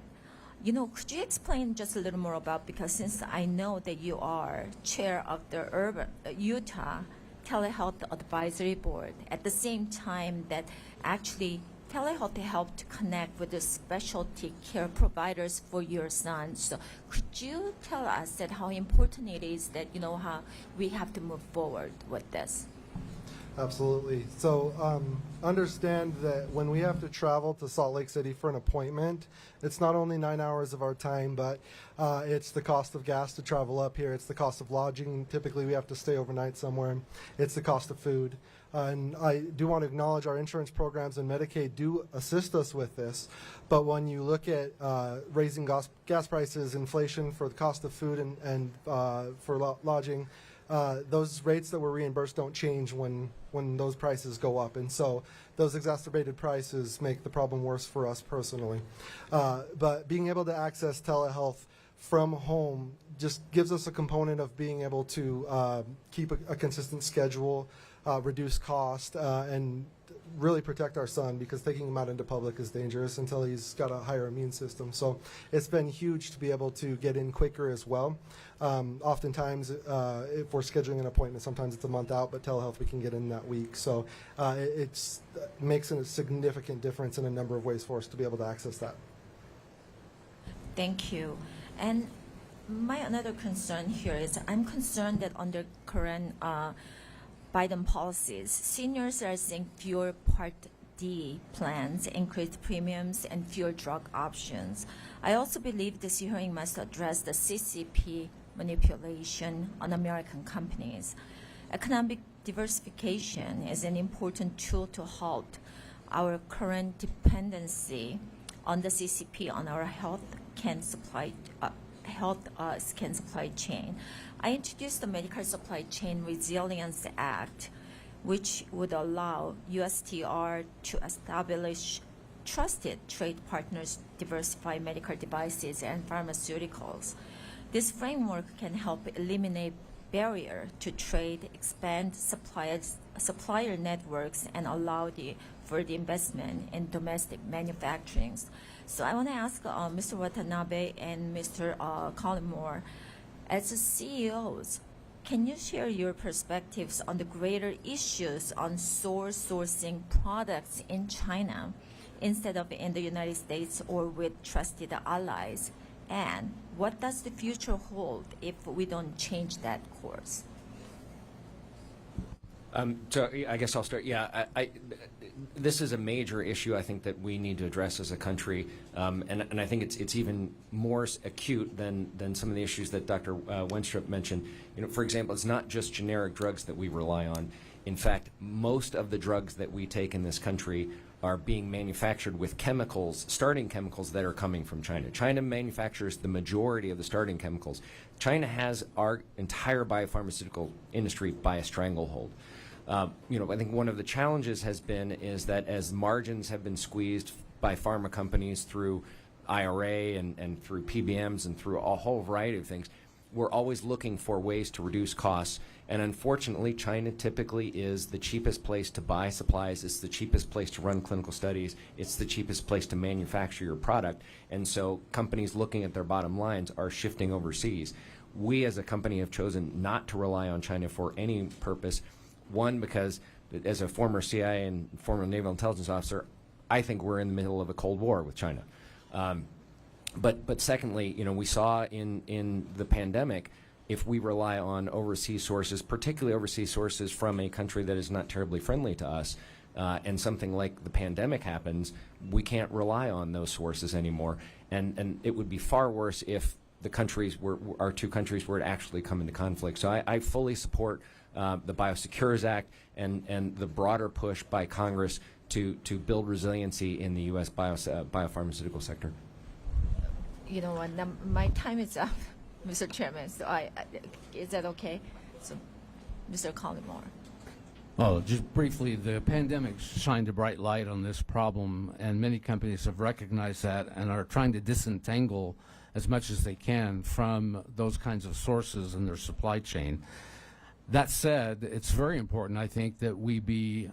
could you explain just a little more about, because since I know that you are chair of the Utah Telehealth Advisory Board, at the same time that actually telehealth helped connect with the specialty care providers for your son. So could you tell us that how important it is that, how we have to move forward with this? Absolutely. So understand that when we have to travel to Salt Lake City for an appointment, it's not only 9 hours of our time, but it's the cost of gas to travel up here. It's the cost of lodging. Typically, we have to stay overnight somewhere. It's the cost of food. And I do want to acknowledge our insurance programs and Medicaid do assist us with this. But when you look at raising gas prices, inflation for the cost of food and for lodging, those rates that were reimbursed don't change when those prices go up. And so those exacerbated prices make the problem worse for us personally. But being able to access telehealth from home just gives us a component of being able to keep a consistent schedule, reduce cost, and really protect our son, because taking him out into public is dangerous until he's got a higher immune system. So it's been huge to be able to get in quicker as well. Oftentimes, if we're scheduling an appointment, sometimes it's a month out, but telehealth we can get in that week. So it makes a significant difference in a number of ways for us to be able to access that. Thank you. And my another concern here is I'm concerned that under current Biden policies, seniors are seeing fewer Part D plans, increased premiums, and fewer drug options. I also believe this hearing must address the CCP manipulation on American companies. Economic diversification is an important tool to halt our current dependency on the CCP on our health scan supply chain. I introduced the Medical Supply Chain Resilience Act, which would allow USTR to establish trusted trade partners to diversify medical devices and pharmaceuticals. This framework can help eliminate barrier to trade, expand supplier networks, and allow for the investment in domestic manufacturing. So I want to ask Mr. Watanabe and Mr. Culiimere, as CEOs, can you share your perspectives on the greater issues on sourcing products in China instead of in the United States or with trusted allies? And what does the future hold if we don't change that course? So I guess I'll start. Yeah, this is a major issue I think that we need to address as a country, and I think it's even more acute than some of the issues that Dr. Wenstrup mentioned. For example, it's not just generic drugs that we rely on. In fact, most of the drugs that we take in this country are being manufactured with chemicals, starting chemicals that are coming from China. China manufactures the majority of the starting chemicals. China has our entire biopharmaceutical industry by a stranglehold. I think one of the challenges has been is that as margins have been squeezed by pharma companies through IRA and through PBMs and through a whole variety of things, we're always looking for ways to reduce costs. And unfortunately, China typically is the cheapest place to buy supplies. It's the cheapest place to run clinical studies. It's the cheapest place to manufacture your product. And so companies looking at their bottom lines are shifting overseas. We as a company have chosen not to rely on China for any purpose. One, because as a former CIA and former naval intelligence officer, I think we're in the middle of a Cold War with China. But secondly, we saw in the pandemic, if we rely on overseas sources, particularly overseas sources from a country that is not terribly friendly to us, and something like the pandemic happens, we can't rely on those sources anymore. And it would be far worse if the countries our two countries were to actually come into conflict. So I fully support the Biosecures Act and the broader push by Congress to build resiliency in the U.S. biopharmaceutical sector. You know what, my time is up, Mr. Chairman, so is that okay? So, Mr. Culiimere. Well, just briefly, the pandemic shined a bright light on this problem, and many companies have recognized that and are trying to disentangle as much as they can from those kinds of sources in their supply chain. That said, it's very important, I think, that we be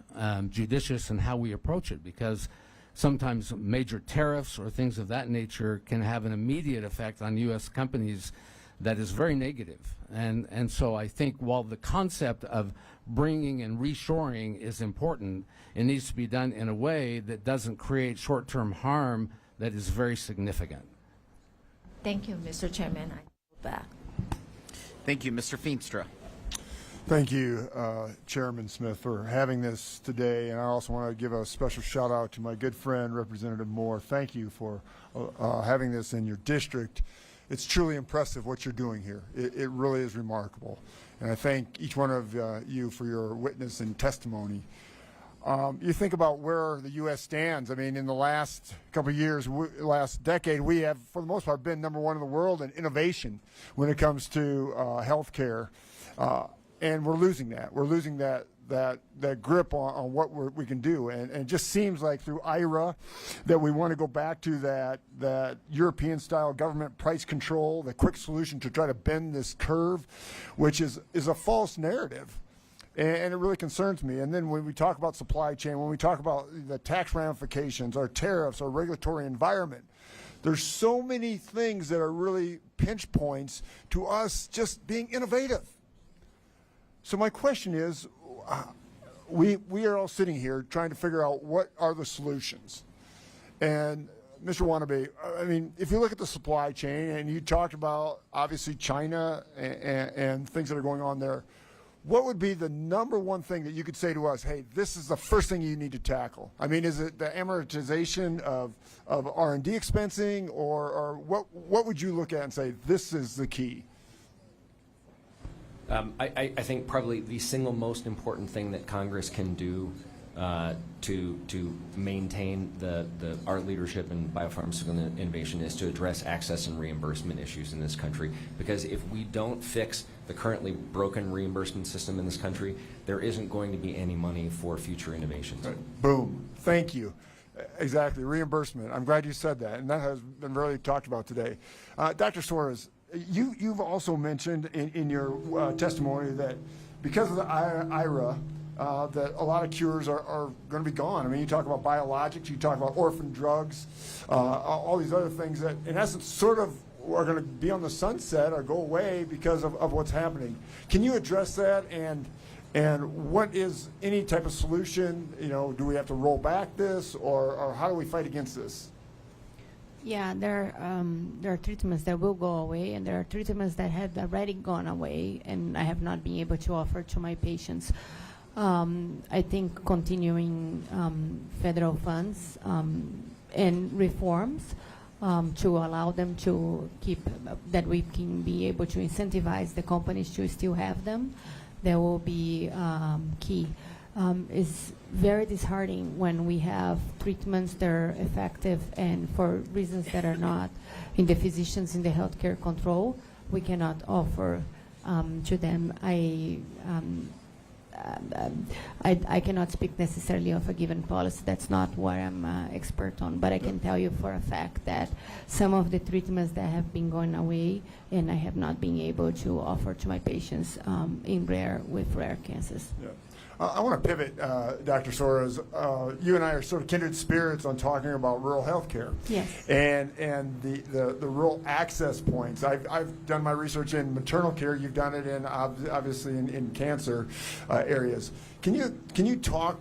judicious in how we approach it, because sometimes major tariffs or things of that nature can have an immediate effect on U.S. companies that is very negative. And so I think while the concept of bringing and reshoring is important, it needs to be done in a way that doesn't create short-term harm that is very significant. Thank you, Mr. Chairman. I yield back. Thank you, Mr. Feenstra. Thank you, Chairman Smith, for having this today. And I also want to give a special shout out to my good friend, Representative Moore. Thank you for having this in your district. It's truly impressive what you're doing here. It really is remarkable. And I thank each one of you for your witness and testimony. You think about where the U.S. stands. I mean, in the last couple of years, last decade, we have, for the most part, been number one in the world in innovation when it comes to health care. And we're losing that. We're losing that grip on what we can do. And it just seems like through IRA that we want to go back to that European-style government price control, the quick solution to try to bend this curve, which is a false narrative. And it really concerns me. And then when we talk about supply chain, when we talk about the tax ramifications, our tariffs, our regulatory environment, there's so many things that are really pinch points to us just being innovative. So my question is, we are all sitting here trying to figure out what are the solutions. And Mr. Watanabe, I mean, if you look at the supply chain, and you talked about, obviously, China and things that are going on there, what would be the number one thing that you could say to us, hey, this is the first thing you need to tackle? I mean, is it the amortization of R&D expensing, or what would you look at and say, this is the key? I think probably the single most important thing that Congress can do to maintain our leadership in biopharmaceutical innovation is to address access and reimbursement issues in this country. Because if we don't fix the currently broken reimbursement system in this country, there isn't going to be any money for future innovations. Boom. Thank you. Exactly. Reimbursement. I'm glad you said that, and that has been really talked about today. Dr. Suarez, you've also mentioned in your testimony that because of the IRA, that a lot of cures are going to be gone. I mean, you talk about biologics, you talk about orphan drugs, all these other things that, in essence, sort of are going to be on the sunset or go away because of what's happening. Can you address that? And what is any type of solution? You know, do we have to roll back this, or how do we fight against this? Yeah, there are treatments that will go away, and there are treatments that have already gone away, and I have not been able to offer to my patients. I think continuing federal funds and reforms to allow them to keep, that we can be able to incentivize the companies to still have them, that will be key. Is very disheartening when we have treatments that are effective and for reasons that are not in the physicians in the healthcare control, we cannot offer to them. I cannot speak necessarily of a given policy. That's not what I'm expert on, but I can tell you for a fact that some of the treatments that have been going away and I have not been able to offer to my patients with rare cancers. Yeah. I want to pivot, Dr. Suarez. You and I are sort of kindred spirits on talking about rural health care. Yes. And the rural access points. I've done my research in maternal care. You've done it in obviously in cancer areas. Can you talk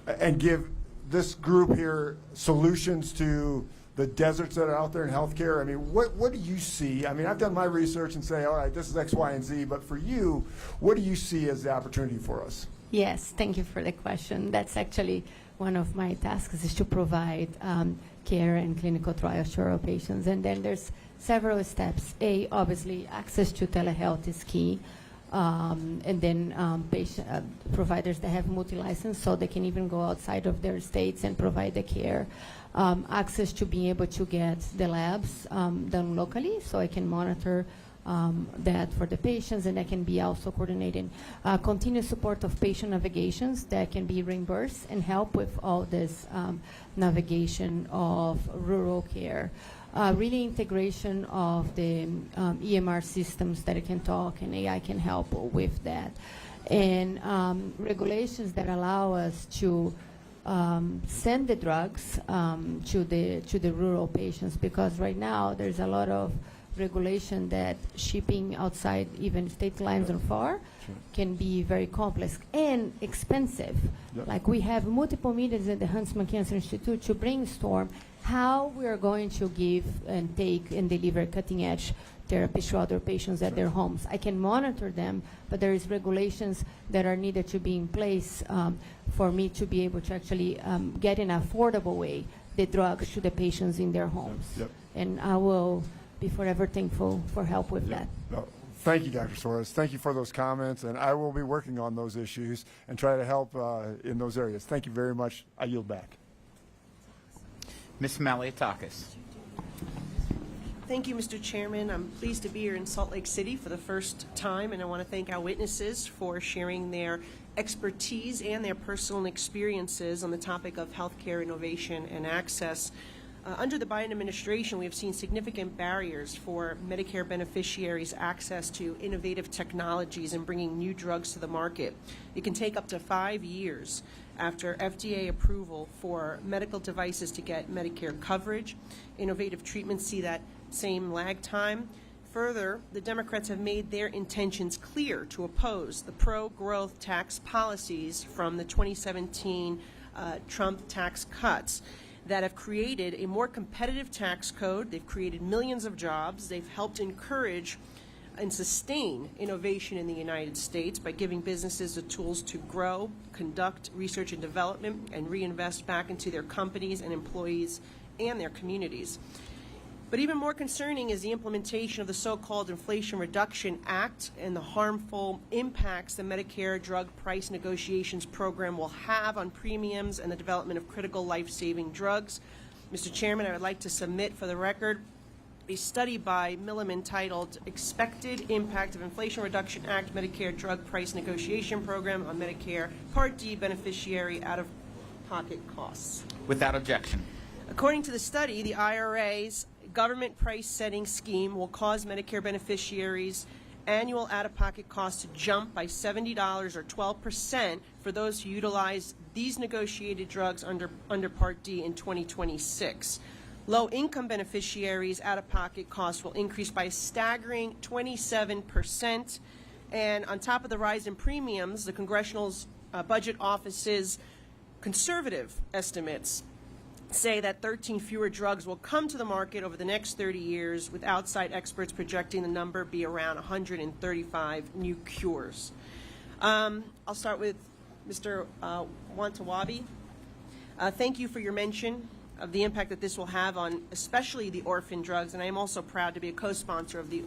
and give this group here solutions to the deserts that are out there in healthcare? I mean, what do you see? I mean, I've done my research and say, all right, this is X, Y, and Z. But for you, what do you see as the opportunity for us? Yes, thank you for the question. That's actually one of my tasks, is to provide care and clinical trials to our patients. And then there's several steps. Obviously, access to telehealth is key. And then providers that have multi-license, so they can even go outside of their states and provide the care. Access to being able to get the labs done locally, so I can monitor that for the patients, and that can be also coordinating continuous support of patient navigations that can be reimbursed and help with all this navigation of rural care. Really integration of the EMR systems that it can talk, and AI can help with that. And regulations that allow us to send the drugs to the rural patients, because right now there's a lot of regulation that shipping outside even state lines or far can be very complex and expensive. Yep. Like we have multiple meetings at the Huntsman Cancer Institute to brainstorm how we are going to give and take and deliver cutting-edge therapies to other patients at their homes. I can monitor them, but there is regulations that are needed to be in place for me to be able to actually get in an affordable way the drugs to the patients in their homes. Yep. And I will be forever thankful for help with that. No, thank you, Dr. Suarez. Thank you for those comments, and I will be working on those issues and try to help in those areas. Thank you very much. I yield back. Ms. Malliotakis. Thank you, Mr. Chairman. I'm pleased to be here in Salt Lake City for the first time, and I want to thank our witnesses for sharing their expertise and their personal experiences on the topic of healthcare innovation and access. Under the Biden administration, we have seen significant barriers for Medicare beneficiaries' access to innovative technologies and bringing new drugs to the market. It can take up to 5 years after FDA approval for medical devices to get Medicare coverage. Innovative treatments see that same lag time. Further, the Democrats have made their intentions clear to oppose the pro-growth tax policies from the 2017 Trump tax cuts that have created a more competitive tax code. They've created millions of jobs. They've helped encourage and sustain innovation in the United States by giving businesses the tools to grow, conduct research and development, and reinvest back into their companies and employees and their communities. But even more concerning is the implementation of the so-called Inflation Reduction Act and the harmful impacts the Medicare drug price negotiations program will have on premiums and the development of critical life-saving drugs. Mr. Chairman, I would like to submit for the record a study by Milliman titled Expected Impact of Inflation Reduction Act Medicare Drug Price Negotiation Program on Medicare Part D beneficiary out-of-pocket costs. Without objection. According to the study, the IRA's government price setting scheme will cause Medicare beneficiaries' annual out-of-pocket costs to jump by $70 or 12% for those who utilize these negotiated drugs under Part D in 2026. Low-income beneficiaries' out-of-pocket costs will increase by a staggering 27%. And on top of the rise in premiums, the Congressional Budget Office's conservative estimates say that 13 fewer drugs will come to the market over the next 30 years, with outside experts projecting the number be around 135 new cures. I'll start with Mr. Watanabe. Thank you for your mention of the impact that this will have on especially the orphan drugs, and I am also proud to be a co-sponsor of the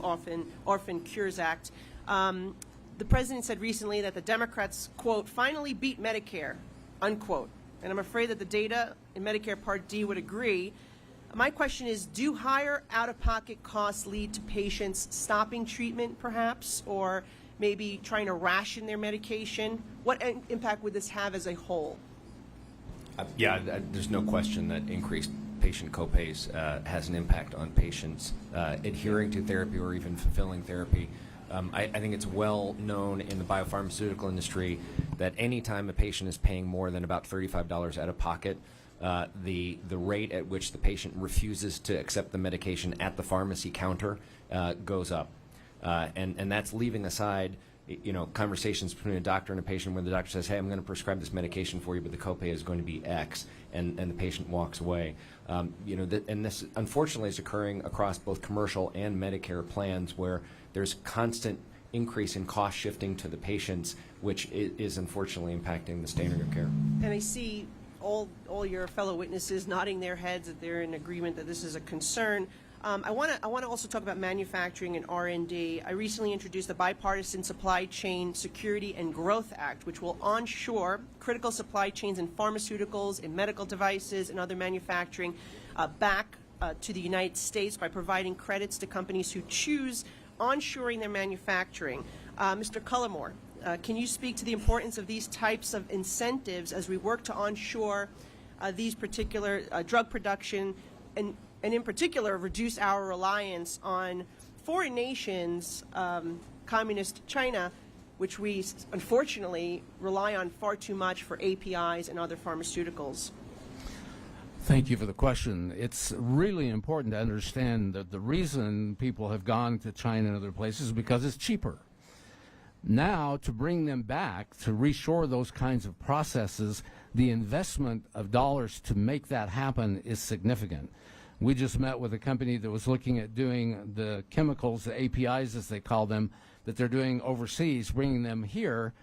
Orphan Cures Act. The President said recently that the Democrats, quote, finally beat Medicare, unquote. And I'm afraid that the data in Medicare Part D would agree. My question is, do higher out-of-pocket costs lead to patients stopping treatment, perhaps, or maybe trying to ration their medication? What impact would this have as a whole? There's no question that increased patient copays has an impact on patients adhering to therapy or even fulfilling therapy. I think it's well known in the biopharmaceutical industry that any time a patient is paying more than about $35 out of pocket, the rate at which the patient refuses to accept the medication at the pharmacy counter goes up. And that's leaving aside conversations between a doctor and a patient where the doctor says, hey, I'm going to prescribe this medication for you, but the copay is going to be X, and the patient walks away. And this, unfortunately, is occurring across both commercial and Medicare plans where there's constant increase in cost shifting to the patients, which is unfortunately impacting the standard of care. And I see all your fellow witnesses nodding their heads that they're in agreement that this is a concern. I want to also talk about manufacturing and R&D. I recently introduced the Bipartisan Supply Chain Security and Growth Act, which will onshore critical supply chains in pharmaceuticals, in medical devices, and other manufacturing back to the United States by providing credits to companies who choose onshoring their manufacturing. Mr. Culiimere, can you speak to the importance of these types of incentives as we work to onshore these particular drug production and in particular reduce our reliance on foreign nations, communist China, which we unfortunately rely on far too much for APIs and other pharmaceuticals? Thank you for the question. It's really important to understand that the reason people have gone to China and other places is because it's cheaper. Now, to bring them back, to reshore those kinds of processes, the investment of dollars to make that happen is significant. We just met with a company that was looking at doing the chemicals, the APIs as they call them, that they're doing overseas, bringing them here,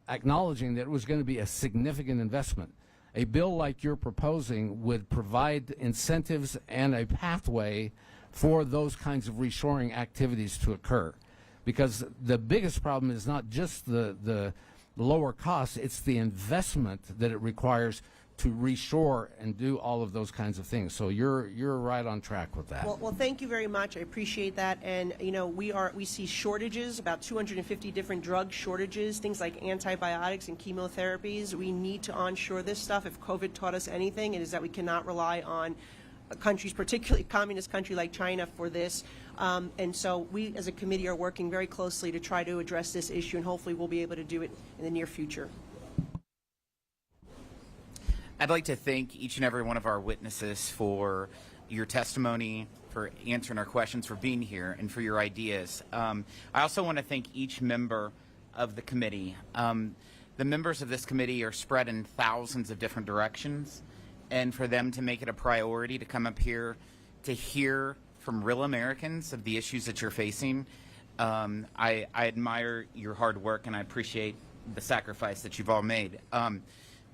acknowledging that it was going to be a significant investment. A bill like you're proposing would provide incentives and a pathway for those kinds of reshoring activities to occur. Because the biggest problem is not just the lower costs, it's the investment that it requires to reshore and do all of those kinds of things. So you're right on track with that. Well, thank you very much. I appreciate that. And you know, we see shortages, about 250 different drug shortages, things like antibiotics and chemotherapies. We need to onshore this stuff. If COVID taught us anything, it is that we cannot rely on countries, particularly a communist country like China, for this. And so we as a committee are working very closely to try to address this issue, and hopefully we'll be able to do it in the near future. I'd like to thank each and every one of our witnesses for your testimony, for answering our questions, for being here, and for your ideas. I also want to thank each member of the committee. The members of this committee are spread in thousands of different directions, and for them to make it a priority to come up here to hear from real Americans of the issues that you're facing, I admire your hard work, and I appreciate the sacrifice that you've all made.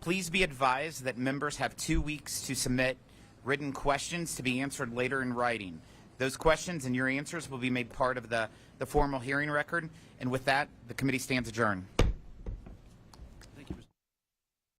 Please be advised that members have 2 weeks to submit written questions to be answered later in writing. Those questions and your answers will be made part of the formal hearing record. And with that, the committee stands adjourned.